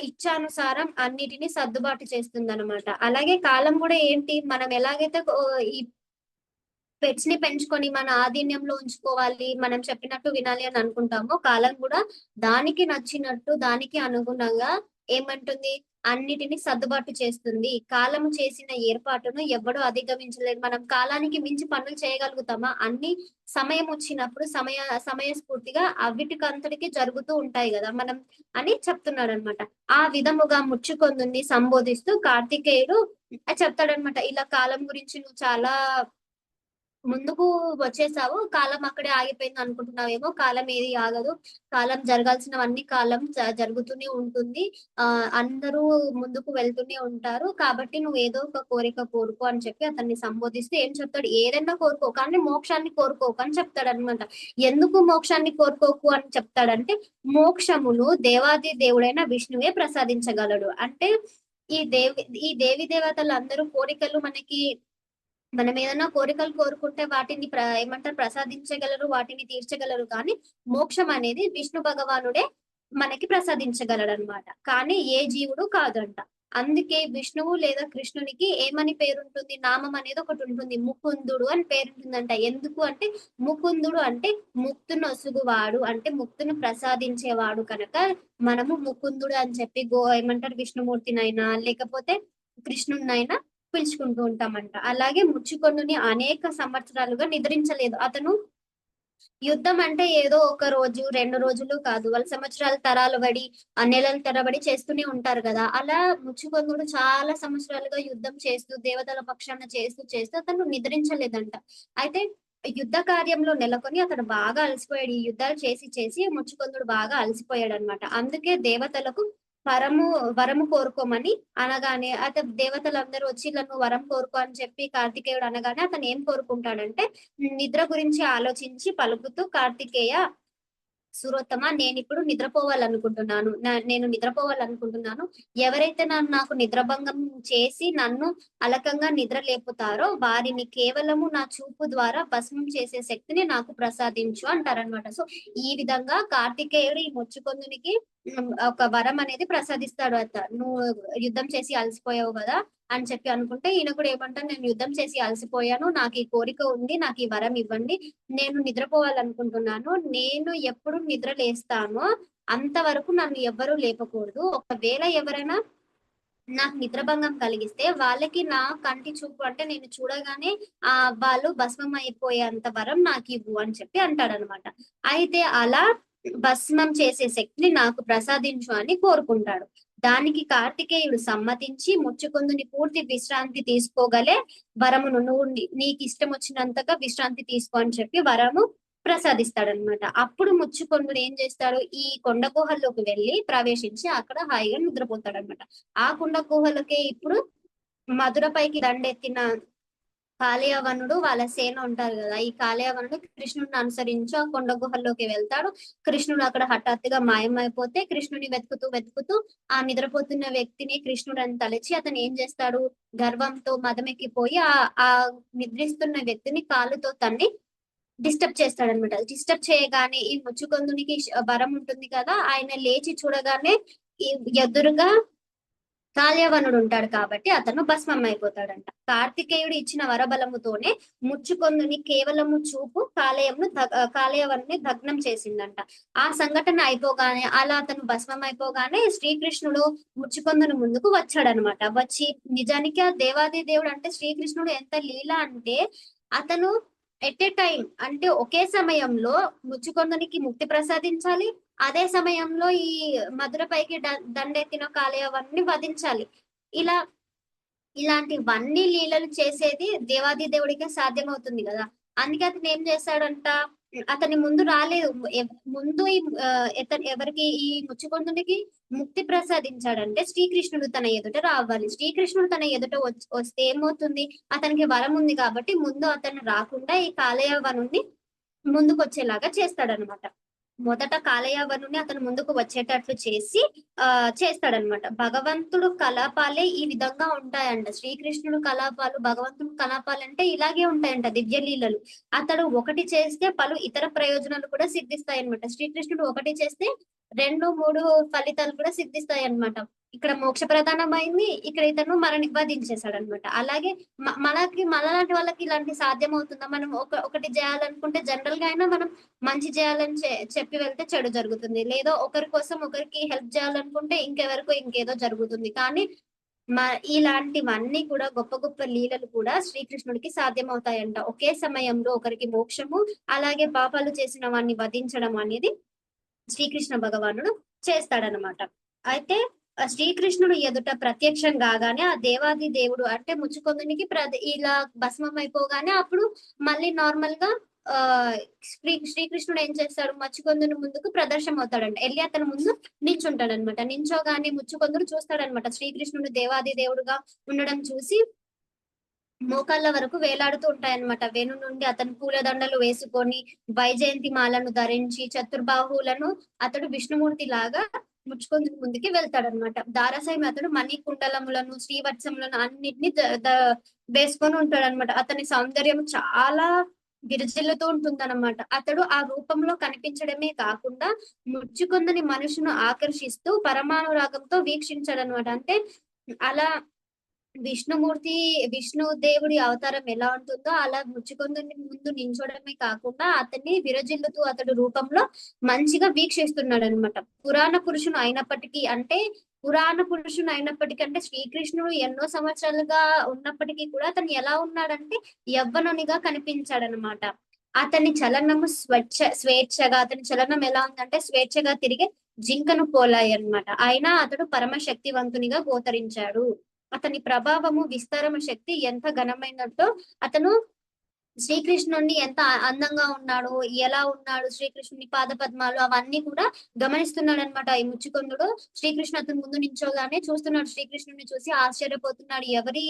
ఇచ్ఛానుసారం అన్నిటిని సర్దుబాటు చేస్తుంది అనమాట. అలాగే కాలం కూడా ఏంటి, మనం ఎలాగైతే ఈ పెట్స్ ని పెంచుకొని మన ఆధీన్యంలో ఉంచుకోవాలి, మనం చెప్పినట్టు వినాలి అని అనుకుంటామో, కాలం కూడా దానికి నచ్చినట్టు దానికి అనుగుణంగా ఏమంటుంది, అన్నిటిని సర్దుబాటు చేస్తుంది. కాలం చేసిన ఏర్పాటును ఎవడు అధిగమించలేదు. మనం కాలానికి మించి పనులు చేయగలుగుతామా? అన్ని సమయం వచ్చినప్పుడు సమయస్ఫూర్తిగా అవిటికంతటికి జరుగుతూ ఉంటాయి కదా మనం అని చెప్తున్నాడు అనమాట. ఆ విధముగా ముచ్చుకొందుని సంబోధిస్తూ కార్తికేయుడు చెప్తాడనమాట, ఇలా కాలం గురించి నువ్వు చాలా ముందుకు వచ్చేసావు, కాలం అక్కడే ఆగిపోయింది అనుకుంటున్నావేమో, కాలం ఏది ఆగదు, కాలం జరగాల్సినవన్నీ కాలం జరుగుతూనే ఉంటుంది, అందరూ ముందుకు వెళ్తూనే ఉంటారు, కాబట్టి నువ్వు ఏదో ఒక కోరిక కోరుకో అని చెప్పి అతన్ని సంబోధిస్తే ఏం చెప్తాడు, ఏదైనా కోరుకో కానీ మోక్షాన్ని కోరుకోకు అని చెప్తాడు అనమాట. ఎందుకు మోక్షాన్ని కోరుకోకు అని చెప్తాడంటే, మోక్షమును దేవాది దేవుడైన విష్ణువే ప్రసాదించగలడు. అంటే ఈ దేవి దేవతలు అందరూ కోరికలు మనం ఏదైనా కోరికలు కోరుకుంటే వాటిని ఏమంటారు, ప్రసాదించగలరు, వాటిని తీర్చగలరు. కానీ మోక్షం అనేది విష్ణు భగవానుడే మనకి ప్రసాదించగలడు అనమాట, కానీ ఏ జీవుడు కాదంట. అందుకే విష్ణువు లేదా కృష్ణునికి ఏమని పేరుంటుంది, నామం అనేది ఒకటి ఉంటుంది, ముకుందుడు అని పేరుంటుందంట. ఎందుకు అంటే, ముకుందుడు అంటే ముక్తును ఒసుగువాడు, అంటే ముక్తును ప్రసాదించేవాడు కనుక మనము ముకుందుడు అని చెప్పి ఏమంటారు, విష్ణుమూర్తినైనా లేకపోతే కృష్ణుడినైనా పిలుచుకుంటూ ఉంటామంట. అలాగే ముచ్చుకొండుని అనేక సంవత్సరాలుగా నిద్రించలేదు. అతను యుద్ధం అంటే ఏదో ఒక రోజు 2 రోజులు కాదు, వాళ్ళ సంవత్సరాల తరాలు బడి నెలల తరబడి చేస్తూనే ఉంటారు కదా. అలా ముచ్చుకొందుడు చాలా సంవత్సరాలుగా యుద్ధం చేస్తూ దేవతల పక్షాన చేస్తూ అతను నిద్రించలేదంట. అయితే యుద్ధ కార్యంలో నెలకొని అతను బాగా అలసిపోయాడు. ఈ యుద్ధాలు చేసి ముచ్చుకొందుడు బాగా అలసిపోయాడు అనమాట. అందుకే దేవతలకు వరము కోరుకోమని అనగానే అతను దేవతలందరూ వచ్చి నన్ను వరం కోరుకో అని చెప్పి కార్తికేయుడు అనగానే అతను ఏం కోరుకుంటాడంటే, నిద్ర గురించి ఆలోచించి పలుకుతూ, కార్తికేయ సురోత్తమ, నేను నిద్రపోవాలనుకుంటున్నాను. ఎవరైతే నాకు నిద్రభంగం చేసి నన్ను అలకంగా నిద్ర లేపుతారో వారిని కేవలము నా చూపు ద్వారా భస్మం చేసే శక్తిని నాకు ప్రసాదించు అంటారనమాట. సో ఈ విధంగా కార్తికేయుడు ఈ ముచ్చుకొందునికి ఒక వరం అనేది ప్రసాదిస్తాడు. నువ్వు యుద్ధం చేసి అలసిపోయావు కదా అని చెప్పి అనుకుంటే, ఈయన కూడా ఏమంటాడు, నేను యుద్ధం చేసి అలసిపోయాను, నాకు ఈ కోరిక ఉంది, నాకు ఈ వరం ఇవ్వండి, నేను నిద్రపోవాలనుకుంటున్నాను, నేను ఎప్పుడు నిద్ర లేస్తానో అంతవరకు నన్ను ఎవ్వరూ లేపకూడదు, ఒకవేళ ఎవరైనా నాకు నిద్రభంగం కలిగిస్తే వాళ్ళకి నా కంటి చూపు, అంటే నేను చూడగానే వాళ్ళు భస్మం అయిపోయేంత వరం నాకు ఇవ్వు అని చెప్పి అంటాడనమాట. అయితే అలా భస్మం చేసే శక్తిని నాకు ప్రసాదించు అని కోరుకుంటాడు. దానికి కార్తికేయుడు సమ్మతించి ముచ్చుకొందుని పూర్తి విశ్రాంతి తీసుకోగలే వరమును, నువ్వు నీకు ఇష్టం వచ్చినంతగా విశ్రాంతి తీసుకో అని చెప్పి వరము ప్రసాదిస్తాడనమాట. అప్పుడు ముచ్చుకొందుడు ఏం చేస్తాడు, ఈ కొండ గుహల్లోకి వెళ్ళి ప్రవేశించి అక్కడ హాయిగా నిద్రపోతాడనమాట. ఆ కొండ గుహలకే ఇప్పుడు మధురపైకి దండెత్తిన కాళయవనుడు వాళ్ళ సేన ఉంటారు కదా, ఈ కాళయవనుడు కృష్ణుడిని అనుసరించి ఆ కొండ గుహల్లోకి వెళ్తాడు. కృష్ణుడు అక్కడ హఠాత్తుగా మాయమైపోతే కృష్ణుని వెతుకుతూ ఆ నిద్రపోతున్న వ్యక్తిని కృష్ణుడు అని తలచి అతను ఏం చేస్తాడు, గర్వంతో మదమెక్కిపోయి ఆ నిద్రిస్తున్న వ్యక్తిని కాలుతో తన్ని డిస్టర్బ్ చేస్తాడనమాట. డిస్టర్బ్ చేయగానే ఈ ముచ్చుకొందునికి వరం ఉంటుంది కదా, ఆయన లేచి చూడగానే ఎదురుగా కాల్యవనుడు ఉంటాడు కాబట్టి అతను భస్మం అయిపోతాడంట. కార్తికేయుడు ఇచ్చిన వరబలముతోనే ముచ్చుకొందుని కేవలము చూపు కాలేయవనుని దగ్నం చేసిందంట. ఆ సంఘటన అయిపోగానే అలా అతను భస్మం అయిపోగానే శ్రీకృష్ణుడు ముచ్చుకొందుని ముందుకు వచ్చాడనమాట. వచ్చి నిజానికి ఆ దేవాది దేవుడు అంటే శ్రీకృష్ణుడు ఎంత లీల అంటే అతను ఎట్ ఏ టైం అంటే ఒకే సమయంలో ముచ్చుకొందునికి ముక్తి ప్రసాదించాలి, అదే సమయంలో ఈ మధురపైకి దండెత్తిన కాలేయవన్ని వధించాలి. ఇలా ఇలాంటివన్నీ లీలలు చేసేది దేవాది దేవుడికే సాధ్యమవుతుంది కదా. అందుకే అతను ఏం చేశాడంట, అతని ముందు రాలేదు, ముందు ఎవరికి ఈ ముచ్చుకొందునికి ముక్తి ప్రసాదించాడంటే శ్రీకృష్ణుడు తన ఎదుట రావాలి. శ్రీకృష్ణుడు తన ఎదుట వస్తే ఏమవుతుంది, అతనికి వరం ఉంది కాబట్టి ముందు అతను రాకుండా ఈ కాలయవనుని ముందుకు వచ్చేలాగా చేస్తాడనమాట. మొదట కాలయవనుని అతను ముందుకు వచ్చేటట్లు చేసి చేస్తాడనమాట. భగవంతుడు కలాపాలే ఈ విధంగా ఉంటాయంట. శ్రీకృష్ణుడు కలాపాలు, భగవంతుడు కలాపాలు అంటే ఇలాగే ఉంటాయంట దివ్య లీలలు. అతడు ఒకటి చేస్తే పలు ఇతర ప్రయోజనాలు కూడా సిద్ధిస్తాయి అనమాట. శ్రీకృష్ణుడు ఒకటి చేస్తే 2, 3 ఫలితాలు కూడా సిద్ధిస్తాయి అనమాట. ఇక్కడ మోక్ష ప్రధానమైంది, ఇక్కడ ఇతను మనని వధించేశాడు అనమాట. అలాగే మనలాంటి వాళ్ళకి ఇలాంటి సాధ్యం అవుతుందా? మనం ఒకటి చేయాలనుకుంటే జనరల్ గా అయినా మనం మంచి చేయాలని చెప్పి వెళ్తే చెడు జరుగుతుంది, లేదో ఒకరి కోసం ఒకరికి హెల్ప్ చేయాలనుకుంటే ఇంకెవరికో ఇంకేదో జరుగుతుంది. కానీ ఇలాంటివన్నీ కూడా గొప్ప గొప్ప లీలలు కూడా శ్రీకృష్ణుడికి సాధ్యమవుతాయంట. ఒకే సమయంలో ఒకరికి మోక్షము, అలాగే పాపాలు చేసిన వాడిని వధించడం అనేది శ్రీకృష్ణ భగవానుడు చేస్తాడనమాట. అయితే శ్రీకృష్ణుడు ఎదుట ప్రత్యక్షం కాగానే ఆ దేవాది దేవుడు అంటే ముచ్చుకొందునికి ఇలా భస్మం అయిపోగానే అప్పుడు మళ్ళీ నార్మల్ గా శ్రీకృష్ణుడు ఏం చేస్తాడు, ముచ్చుకొందుని ముందుకు ప్రదర్శనం అవుతాడంట. వెళ్ళి అతని ముందు నించుంటాడనమాట. నించోగానే ముచ్చుకొందుడు చూస్తాడనమాట. శ్రీకృష్ణుడు దేవాది దేవుడుగా ఉండడం చూసి మోకాళ్ళ వరకు వేలాడుతూ ఉంటాయన్నమాట. వేణు నుండి అతను పూలదండలు వేసుకొని వైజయంతి మాలను ధరించి చతుర్బాహులను అతడు విష్ణుమూర్తి లాగా ముచ్చుకొందుని ముందుకి వెళ్తాడనమాట. దారాసాయి అతడు మణి కుండలములను శ్రీవత్సములను అన్నిటిని వేసుకొని ఉంటాడనమాట. అతని సౌందర్యం చాలా విరజిల్లుతూ ఉంటుందన్నమాట. అతడు ఆ రూపంలో కనిపించడమే కాకుండా ముచ్చుకొందని మనుషును ఆకర్షిస్తూ పరమానురాగంతో వీక్షించాడనమాట. అంటే అలా విష్ణు దేవుడి అవతారం ఎలా ఉంటుందో అలా ముచ్చుకొందుని ముందు నించోడమే కాకుండా అతన్ని విరజిల్లుతూ అతడు రూపంలో మంచిగా వీక్షిస్తున్నాడు అనమాట. పురాణ పురుషుడు అయినప్పటికీ అంటే శ్రీకృష్ణుడు ఎన్నో సంవత్సరాలుగా ఉన్నప్పటికీ కూడా అతను ఎలా ఉన్నాడంటే యవ్వనునిగా కనిపించాడనమాట. అతని చలనము స్వేచ్ఛగా, అతని చలనం ఎలా ఉందంటే స్వేచ్ఛగా తిరిగే జింకను పోలాయి అనమాట. అయినా అతడు పరమశక్తివంతునిగా గోచరించాడు. అతని ప్రభావము విస్తారమ శక్తి ఎంత ఘనమైనదో, అతను శ్రీకృష్ణుడిని ఎంత అందంగా ఉన్నాడు, ఎలా ఉన్నాడు, శ్రీకృష్ణుని పాద పద్మాలు అవన్నీ కూడా గమనిస్తున్నాడు అనమాట. ఈ ముచ్చుకొందుడు శ్రీకృష్ణ అతని ముందు నించోగానే చూస్తున్నాడు. శ్రీకృష్ణుడిని చూసి ఆశ్చర్యపోతున్నాడు. ఎవరి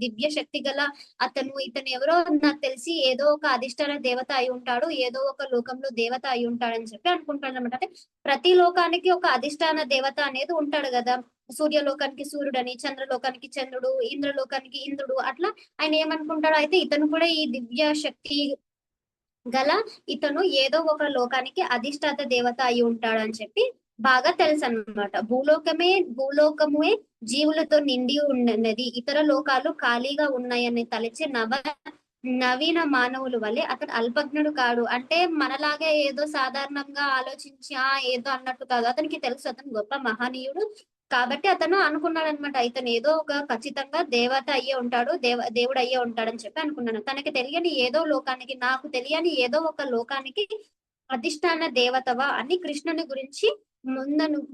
దివ్య శక్తి గల ఇతను ఎవరో నాకు తెలిసి ఏదో ఒక అధిష్టాన దేవత అయి ఉంటాడు, ఏదో ఒక లోకంలో దేవత అయి ఉంటాడని చెప్పి అనుకుంటాడు అనమాట. అంటే ప్రతి లోకానికి ఒక అధిష్టాన దేవత అనేది ఉంటాడు కదా. సూర్యలోకానికి సూర్యుడని, చంద్రలోకానికి చంద్రుడు, ఇంద్రలోకానికి ఇంద్రుడు, అట్లా ఆయన ఏమనుకుంటాడు, అయితే ఇతను కూడా ఈ దివ్య శక్తి గల ఇతను ఏదో ఒక లోకానికి అధిష్టాత దేవత అయి ఉంటాడని చెప్పి బాగా తెలుసు అన్నమాట. భూలోకమే జీవులతో నిండి ఉన్నది, ఇతర లోకాలు ఖాళీగా ఉన్నాయని తలచే నవీన మానవుల వలె అతడు అల్పజ్ఞుడు కాడు. అంటే మనలాగే ఏదో సాధారణంగా ఆలోచించి ఏదో అన్నట్టు కాదు. అతనికి తెలుసు అతను గొప్ప మహనీయుడు కాబట్టి అతను అనుకున్నాడు అనమాట, ఇతను ఏదో ఒక ఖచ్చితంగా దేవత అయ్యే ఉంటాడు, దేవుడు అయ్యే ఉంటాడని చెప్పి అనుకున్నాను. తనకి తెలియని ఏదో లోకానికి, నాకు తెలియని ఏదో ఒక లోకానికి అధిష్టాన దేవతవా అని కృష్ణుని గురించి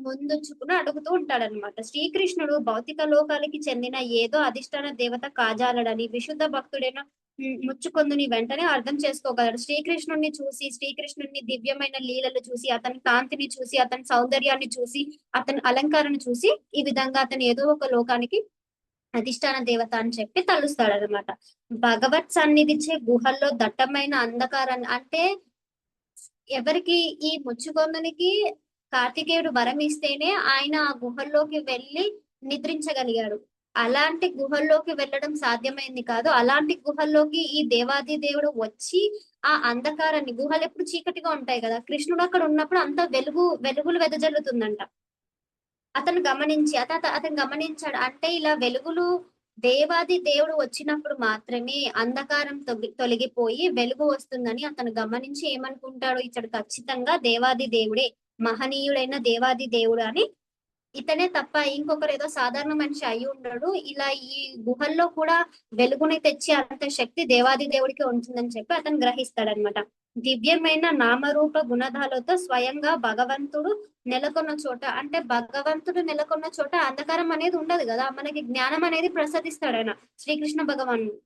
ముందుచుకుని అడుగుతూ ఉంటాడనమాట. శ్రీకృష్ణుడు భౌతిక లోకాలకి చెందిన ఏదో అధిష్టాన దేవత కాజాలడని విశుద్ధ భక్తుడైన ముచ్చుకొందుని వెంటనే అర్థం చేసుకోగలడు. శ్రీకృష్ణుని దివ్యమైన లీలలు చూసి, అతని కాంతిని చూసి, అతని సౌందర్యాన్ని చూసి, అతని అలంకారాన్ని చూసి ఈ విధంగా అతను ఏదో ఒక లోకానికి అధిష్టాన దేవత అని చెప్పి తలుస్తాడనమాట. భగవత్ సన్నిధిచ్చే గుహల్లో దట్టమైన అంధకారాన్ని, అంటే ఎవరికి ఈ ముచ్చుకొందునికి కార్తికేయుడు వరం ఇస్తేనే ఆయన ఆ గుహల్లోకి వెళ్ళి నిద్రించగలిగాడు. అలాంటి గుహల్లోకి వెళ్ళడం సాధ్యమైంది కాదు. అలాంటి గుహల్లోకి ఈ దేవాది దేవుడు వచ్చి ఆ అంధకారాన్ని, గుహలు ఎప్పుడు చీకటిగా ఉంటాయి కదా, కృష్ణుడు అక్కడ ఉన్నప్పుడు అంతా వెలుగులు వెదజల్లుతుందంట. అతను గమనించి అతను గమనించాడు. అంటే ఇలా వెలుగులు దేవాది దేవుడు వచ్చినప్పుడు మాత్రమే అంధకారం తొలగిపోయి వెలుగు వస్తుందని అతను గమనించి ఏమనుకుంటాడు, ఇతడు ఖచ్చితంగా దేవాది దేవుడే, మహనీయుడైన దేవాది దేవుడు అని, ఇతనే తప్ప ఇంకొకరు ఏదో సాధారణ మనిషి అయి ఉండడు. ఇలా ఈ గుహల్లో కూడా వెలుగుని తెచ్చే అంత శక్తి దేవాది దేవుడికి ఉంటుందని చెప్పి అతను గ్రహిస్తాడనమాట. దివ్యమైన నామరూప గుణాలతో స్వయంగా భగవంతుడు నెలకొన్న చోట, అంటే భగవంతుడు నెలకొన్న చోట అంధకారం అనేది ఉండదు కదా, మనకి జ్ఞానం అనేది ప్రసాదిస్తాడు ఆయన, శ్రీకృష్ణ భగవానుడు.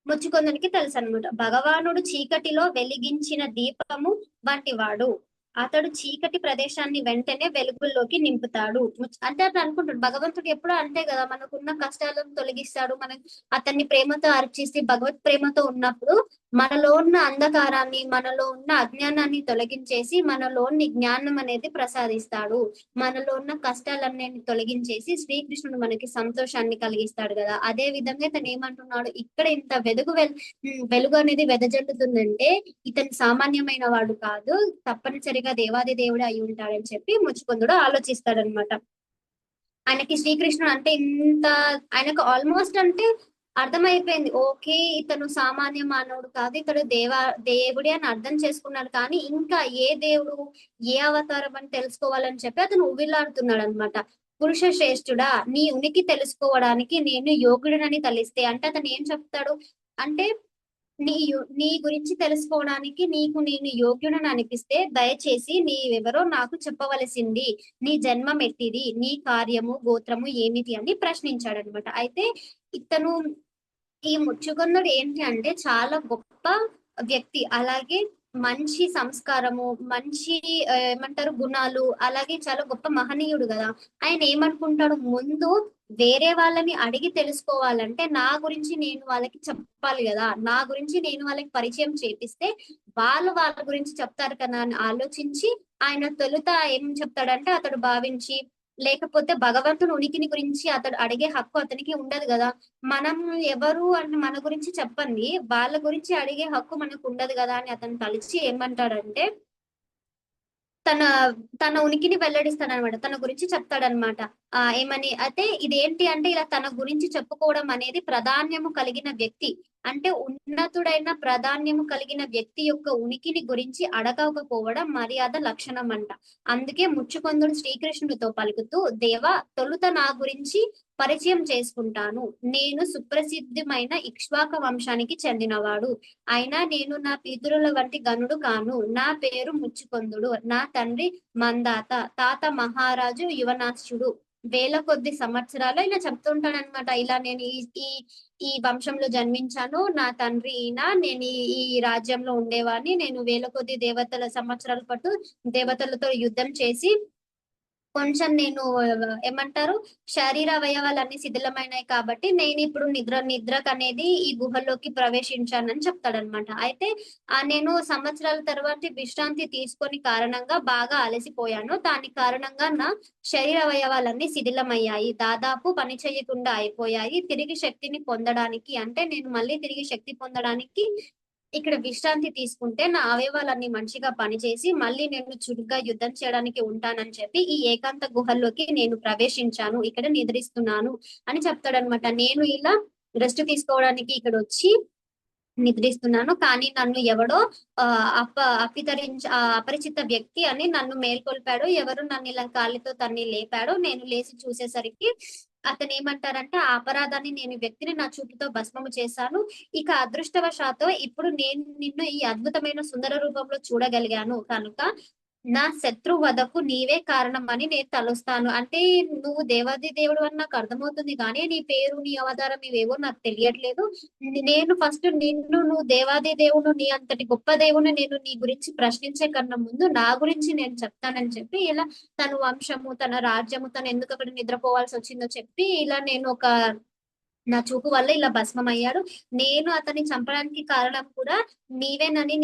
ముచ్చుకొందునికి తెలుసు అనమాట. భగవానుడు చీకటిలో వెలిగించిన దీపము వంటి వాడు, అతడు చీకటి ప్రదేశాన్ని వెంటనే వెలుగుల్లోకి నింపుతాడు. అంటే అతను అనుకుంటాడు భగవంతుడు ఎప్పుడూ అంతే కదా, మనకున్న కష్టాలను తొలగిస్తాడు, మనం అతన్ని ప్రేమతో అర్చిస్తే భగవత్ ప్రేమతో ఉన్నప్పుడు మనలో ఉన్న అంధకారాన్ని, మనలో ఉన్న అజ్ఞానాన్ని తొలగించేసి మనలోని జ్ఞానం అనేది ప్రసాదిస్తాడు, మనలో ఉన్న కష్టాలన్నీ తొలగించేసి శ్రీకృష్ణుడు మనకి సంతోషాన్ని కలిగిస్తాడు కదా. అదే విధంగా ఇతను ఏమంటున్నాడు, ఇక్కడ ఇంత వెలుగు అనేది వెదజల్లుతుందంటే ఇతను సామాన్యమైన వాడు కాదు, తప్పనిసరిగా దేవాది దేవుడే అయి ఉంటాడని చెప్పి ముచ్చుకొందుడు ఆలోచిస్తాడనమాట. ఆయనకి శ్రీకృష్ణుడు అంటే ఇంత, ఆయనకు ఆల్మోస్ట్ అంటే అర్థమైపోయింది, ఓకే ఇతను సామాన్య మానవుడు కాదు, ఇతడు దేవుడే అని అర్థం చేసుకున్నాడు. కానీ ఇంకా ఏ దేవుడు, ఏ అవతారం అని తెలుసుకోవాలని చెప్పి అతను ఉవ్విల్లాడుతున్నాడు అనమాట. పురుష శ్రేష్ఠుడా, నీ ఉనికి తెలుసుకోవడానికి నేను యోగుడినని తలిస్తే, అంటే అతను ఏం చెప్తాడు అంటే, నీ గురించి తెలుసుకోవడానికి నీకు నేను యోగ్యుడని అనిపిస్తే దయచేసి నీవెవరో నాకు చెప్పవలసింది, నీ జన్మం ఎట్టిది, నీ కార్యము గోత్రము ఏమిటి అని ప్రశ్నించాడనమాట. అయితే ఇతను ఈ ముచ్చుకొందుడు ఏంటి అంటే చాలా గొప్ప వ్యక్తి, అలాగే మంచి సంస్కారము, మంచి ఏమంటారు గుణాలు, అలాగే చాలా గొప్ప మహనీయుడు కదా. ఆయన ఏమనుకుంటాడు, ముందు వేరే వాళ్ళని అడిగి తెలుసుకోవాలంటే నా గురించి నేను వాళ్ళకి చెప్పాలి కదా, నా గురించి నేను వాళ్ళకి పరిచయం చేపిస్తే వాళ్ళ గురించి చెప్తారు కదా అని ఆలోచించి ఆయన తొలుత ఏం చెప్తాడంటే, అతడు భావించి, లేకపోతే భగవంతుని ఉనికిని గురించి అతడు అడిగే హక్కు అతనికి ఉండదు కదా, మనం ఎవరు అని మన గురించి చెప్పండి, వాళ్ళ గురించి అడిగే హక్కు మనకు ఉండదు కదా అని అతను తలిచి ఏమంటాడంటే తన ఉనికిని వెల్లడిస్తాడనమాట, తన గురించి చెప్తాడనమాట. ఏమని అయితే ఇదేంటి అంటే, ఇలా తన గురించి చెప్పుకోవడం అనేది ప్రాధాన్యము కలిగిన వ్యక్తి, అంటే ఉన్నతుడైన ప్రాధాన్యము కలిగిన వ్యక్తి యొక్క ఉనికిని గురించి అడగకపోవడం మర్యాద లక్షణం అంట. అందుకే ముచ్చుకొందుడు శ్రీకృష్ణుడితో పలుకుతూ, దేవా తొలుత నా గురించి పరిచయం చేసుకుంటాను, నేను సుప్రసిద్ధమైన ఇక్ష్వాక వంశానికి చెందినవాడు, అయినా నేను నా పితరుల వంటి గనుడు కాను, నా పేరు ముచ్చుకొందుడు, నా తండ్రి మందాత, తాత మహారాజు యువనాశ్యుడు, వేల కొద్ది సంవత్సరాలు ఇలా చెప్తుంటాడనమాట. ఇలా నేను ఈ వంశంలో జన్మించాను, నా తండ్రి ఈయన, నేను ఈ రాజ్యంలో ఉండేవాడిని, నేను వేల కొద్ది సంవత్సరాల పాటు దేవతలతో యుద్ధం చేసి కొంచెం నేను ఏమంటారు శరీర అవయవాలన్నీ శిథిలమైనాయి కాబట్టి నేను ఇప్పుడు నిద్రకు అనేది ఈ గుహలోకి ప్రవేశించానని చెప్తాడనమాట. అయితే నేను సంవత్సరాల తర్వాత విశ్రాంతి తీసుకొని కారణంగా బాగా అలసిపోయాను, దాని కారణంగా నా శరీర అవయవాలన్నీ శిథిలమయ్యాయి, దాదాపు పని చేయకుండా అయిపోయాయి, తిరిగి శక్తిని పొందడానికి, అంటే నేను మళ్ళీ తిరిగి శక్తి పొందడానికి ఇక్కడ విశ్రాంతి తీసుకుంటే నా అవయవాలన్నీ మంచిగా పనిచేసి మళ్ళీ నేను చురుగ్గా యుద్ధం చేయడానికి ఉంటానని చెప్పి ఈ ఏకాంత గుహల్లోకి నేను ప్రవేశించాను, ఇక్కడ నిద్రిస్తున్నాను అని చెప్తాడనమాట. నేను ఇలా రెస్ట్ తీసుకోవడానికి ఇక్కడ వచ్చి నిద్రిస్తున్నాను, కానీ నన్ను ఎవడో అపరిచిత వ్యక్తి అని నన్ను మేల్కొల్పాడు, ఎవరు నన్ను ఇలా కాళ్ళతో తన్ని లేపాడో, నేను లేచి చూసేసరికి అతను ఏమంటారంటే, ఆ అపరాధాన్ని నేను వ్యక్తిని నా చూపుతో భస్మము చేశాను, ఇక అదృష్టవశాత్తు ఇప్పుడు నేను నిన్ను ఈ అద్భుతమైన సుందర రూపంలో చూడగలిగాను కనుక నా శత్రు వధకు నీవే కారణం అని నేను తలుస్తాను. అంటే నువ్వు దేవాది దేవుడు అని నాకు అర్థమవుతుంది, కానీ నీ పేరు, నీ అవతారం ఇవేవో నాకు తెలియట్లేదు, నేను ఫస్ట్ నువ్వు దేవాది దేవుడు, నీ అంతటి గొప్ప దేవుని నేను నీ గురించి ప్రశ్నించే కన్నా ముందు నా గురించి నేను చెప్తానని చెప్పి ఇలా తన వంశము, తన రాజ్యము, తను ఎందుకు అక్కడ నిద్రపోవాల్సి వచ్చిందో చెప్పి ఇలా నేను ఒక నా చూపు వల్ల ఇలా భస్మం అయ్యాడు. నేను అతన్ని చంపడానికి కారణం కూడా మీరేనని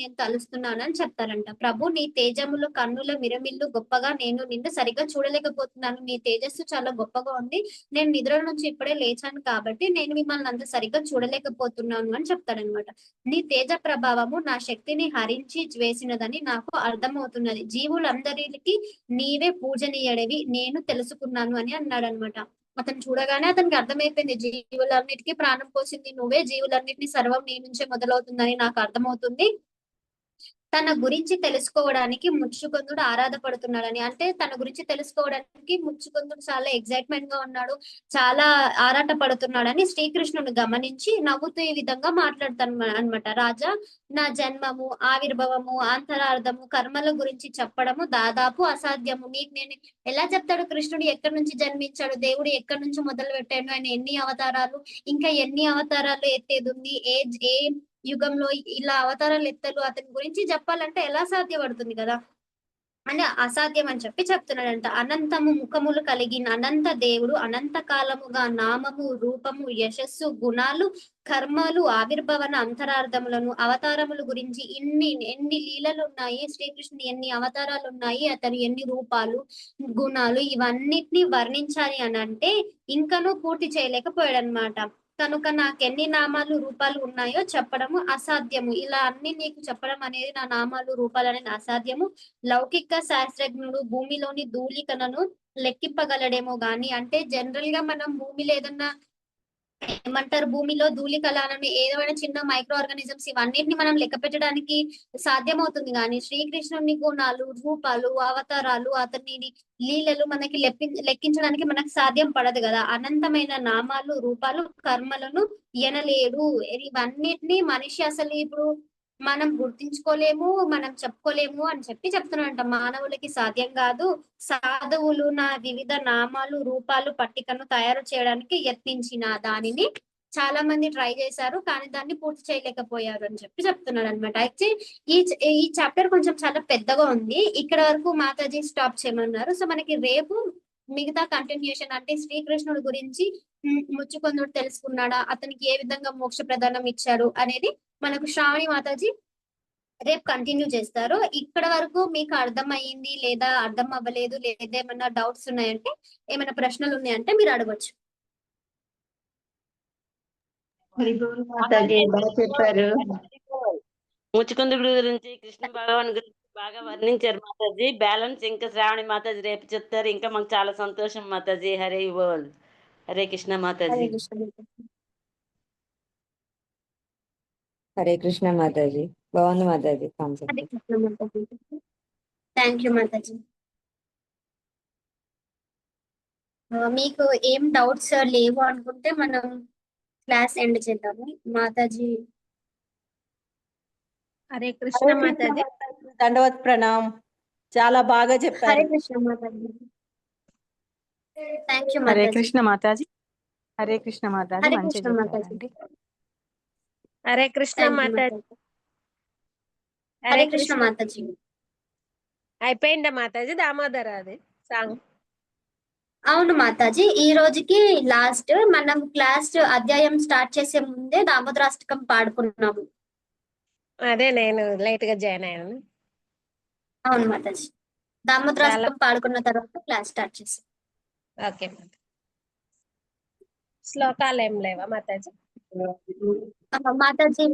నేను తలుస్తున్నాను అని చెప్తారంట. ప్రభు, నీ తేజములో కన్నుల మిరమిల్లు గొప్పగా, నేను నిన్ను సరిగ్గా చూడలేకపోతున్నాను. నీ తేజస్సు చాలా గొప్పగా ఉంది. నేను నిద్ర నుంచి ఇప్పుడే లేచాను కాబట్టి నేను మిమ్మల్ని అంత సరిగ్గా చూడలేకపోతున్నాను అని చెప్తాడనమాట. నీ తేజ ప్రభావము నా శక్తిని హరించి వేసినదని నాకు అర్థమవుతున్నది. జీవులందరికి నీవే పూజనీయుడివి నేను తెలుసుకున్నాను అని అన్నాడనమాట. అతను చూడగానే అతనికి అర్థమైపోయింది, జీవులన్నిటికీ ప్రాణం పోసింది నువ్వే, జీవులన్నిటిని సర్వం నీ నుంచే మొదలవుతుందని నాకు అర్థమవుతుంది. తన గురించి తెలుసుకోవడానికి ముచ్చుకుందుడు ఆరాధపడుతున్నాడని. అంటే తన గురించి తెలుసుకోవడానికి ముచ్చుకుందుడు చాలా ఎక్సైట్మెంట్ గా ఉన్నాడు, చాలా ఆరాట పడుతున్నాడని శ్రీకృష్ణుని గమనించి నవ్వుతూ ఈ విధంగా మాట్లాడతాను అనమాట. రాజా, నా జన్మము, ఆవిర్భవము, అంతరార్థము, కర్మల గురించి చెప్పడము దాదాపు అసాధ్యము. మీకు నేను ఎలా చెప్తాడు? కృష్ణుడు ఎక్కడి నుంచి జన్మించాడు, దేవుడు ఎక్కడి నుంచి మొదలు పెట్టాడు, ఆయన ఎన్ని అవతారాలు, ఇంకా ఎన్ని అవతారాలు ఎత్తేది ఉంది, ఏ యుగంలో ఇలా అవతారాలు ఎత్తలు, అతని గురించి చెప్పాలంటే ఎలా సాధ్యపడుతుంది కదా అని అసాధ్యం అని చెప్పి చెప్తున్నాడంట. అనంతము ముఖములు కలిగిన అనంత దేవుడు అనంత కాలముగా నామము, రూపము, యశస్సు, గుణాలు, కర్మలు, ఆవిర్భవన, అంతరార్థములను, అవతారముల గురించి ఎన్ని లీలలు ఉన్నాయి, శ్రీకృష్ణుని ఎన్ని అవతారాలు ఉన్నాయి, అతను ఎన్ని రూపాలు, గుణాలు, ఇవన్నిటిని వర్ణించాలి అని అంటే ఇంకనూ పూర్తి చేయలేకపోయాడు అనమాట. కనుక నాకెన్ని నామాలు, రూపాలు ఉన్నాయో చెప్పడము అసాధ్యము. ఇలా అన్ని నీకు చెప్పడం అనేది, నా నామాలు, రూపాలు అనేది అసాధ్యము. లౌకిక శాస్త్రజ్ఞుడు భూమిలోని ధూళికణను లెక్కింపగలడేమో గాని, అంటే జనరల్ గా మనం భూమిలో ఏదన్నా ఏమంటారు, భూమిలో ధూళికణాలను, ఏదైనా చిన్న మైక్రో ఆర్గానిజమ్స్, ఇవన్నిటిని మనం లెక్క పెట్టడానికి సాధ్యమవుతుంది కానీ శ్రీకృష్ణుని గుణాలు, రూపాలు, అవతారాలు, అతని లీలలు మనకి లెక్కించడానికి మనకు సాధ్యం పడదు కదా. అనంతమైన నామాలు, రూపాలు, కర్మలను ఎనలేడు. ఇవన్నిటిని మనిషి అసలు ఇప్పుడు మనం గుర్తించుకోలేము, మనం చెప్పుకోలేము అని చెప్పి చెప్తున్నాడంట. మానవులకి సాధ్యం కాదు. సాధువులు నా వివిధ నామాలు, రూపాలు పట్టికను తయారు చేయడానికి యత్నించిన దానిని చాలా మంది ట్రై చేశారు, కానీ దాన్ని పూర్తి చేయలేకపోయారు అని చెప్పి చెప్తున్నాడు అనమాట. అయితే ఈ చాప్టర్ కొంచెం చాలా పెద్దగా ఉంది. ఇక్కడ వరకు మాతాజీ స్టాప్ చేయమన్నారు. సో మనకి రేపు మిగతా కంటిన్యూషన్, అంటే శ్రీకృష్ణుడి గురించి ముచ్చుకొందుడు తెలుసుకున్నాడా, అతనికి ఏ విధంగా మోక్ష ప్రదానం ఇచ్చారు అనేది మనకు శ్రావణి మాతాజీ రేపు కంటిన్యూ చేస్తారు. ఇక్కడ వరకు మీకు అర్థం అయ్యింది లేదా అర్థం అవ్వలేదు లేదా ఏమైనా డౌట్స్ ఉన్నాయంటే, ఏమైనా ప్రశ్నలు ఉన్నాయంటే మీరు అడగొచ్చు. మాతాజీ బాగా చెప్పారు. ముచ్చుకుందుడు గురించి, కృష్ణ భగవాన్ గురించి బాగా వర్ణించారు మాతాజీ. బ్యాలెన్స్ ఇంకా శ్రావణి మాతాజీ రేపు చెప్తారు. ఇంకా మాకు చాలా సంతోషం మాతాజీ. హరే బోల్. హరే కృష్ణ మాతాజీ. హరే కృష్ణ మాతాజీ. హరే కృష్ణ మాతాజీ. బాగుంది మాతాజీ హరే కాన్సెప్ట్. కృష్ణ మాతాజీ. Thank you Mataji. మీకు ఏం డౌట్స్ లేవు అనుకుంటే మనం క్లాస్ ఎండ్ చేద్దాము. మాతాజీ. హరే కృష్ణ మాతాజీ. దండవత్ ప్రణామ్. చాలా బాగా హరే చెప్పారు. కృష్ణ మాతాజీ. థ్యాంక్ యూ హరే మాతాజీ. కృష్ణ మాతాజీ. హరే కృష్ణ మాతాజీ. హరే మంచిగా కృష్ణ మాతాజీ. చెప్పారండి. హరే కృష్ణ థ్యాంక్ యూ మాతాజీ. మాతాజీ. హరే హరే కృష్ణ కృష్ణ మాతాజీ. అయిపోయిందా మాతాజీ దామోదర అది సాంగ్? అవును మాతాజీ, ఈ రోజుకి లాస్ట్. మనం క్లాస్ అధ్యాయం స్టార్ట్ చేసే ముందే దామోదరాష్టకం పాడుకున్నాము. అదే నేను లైట్ గా జాయిన్ అయ్యాను. అవును మాతాజీ, దామోదరాష్టకం పాడుకున్న తర్వాత క్లాస్ స్టార్ట్ చేసాం. ఓకే మాతాజీ. శ్లోకాలు ఏం లేవా మాతాజీ? మాతాజీ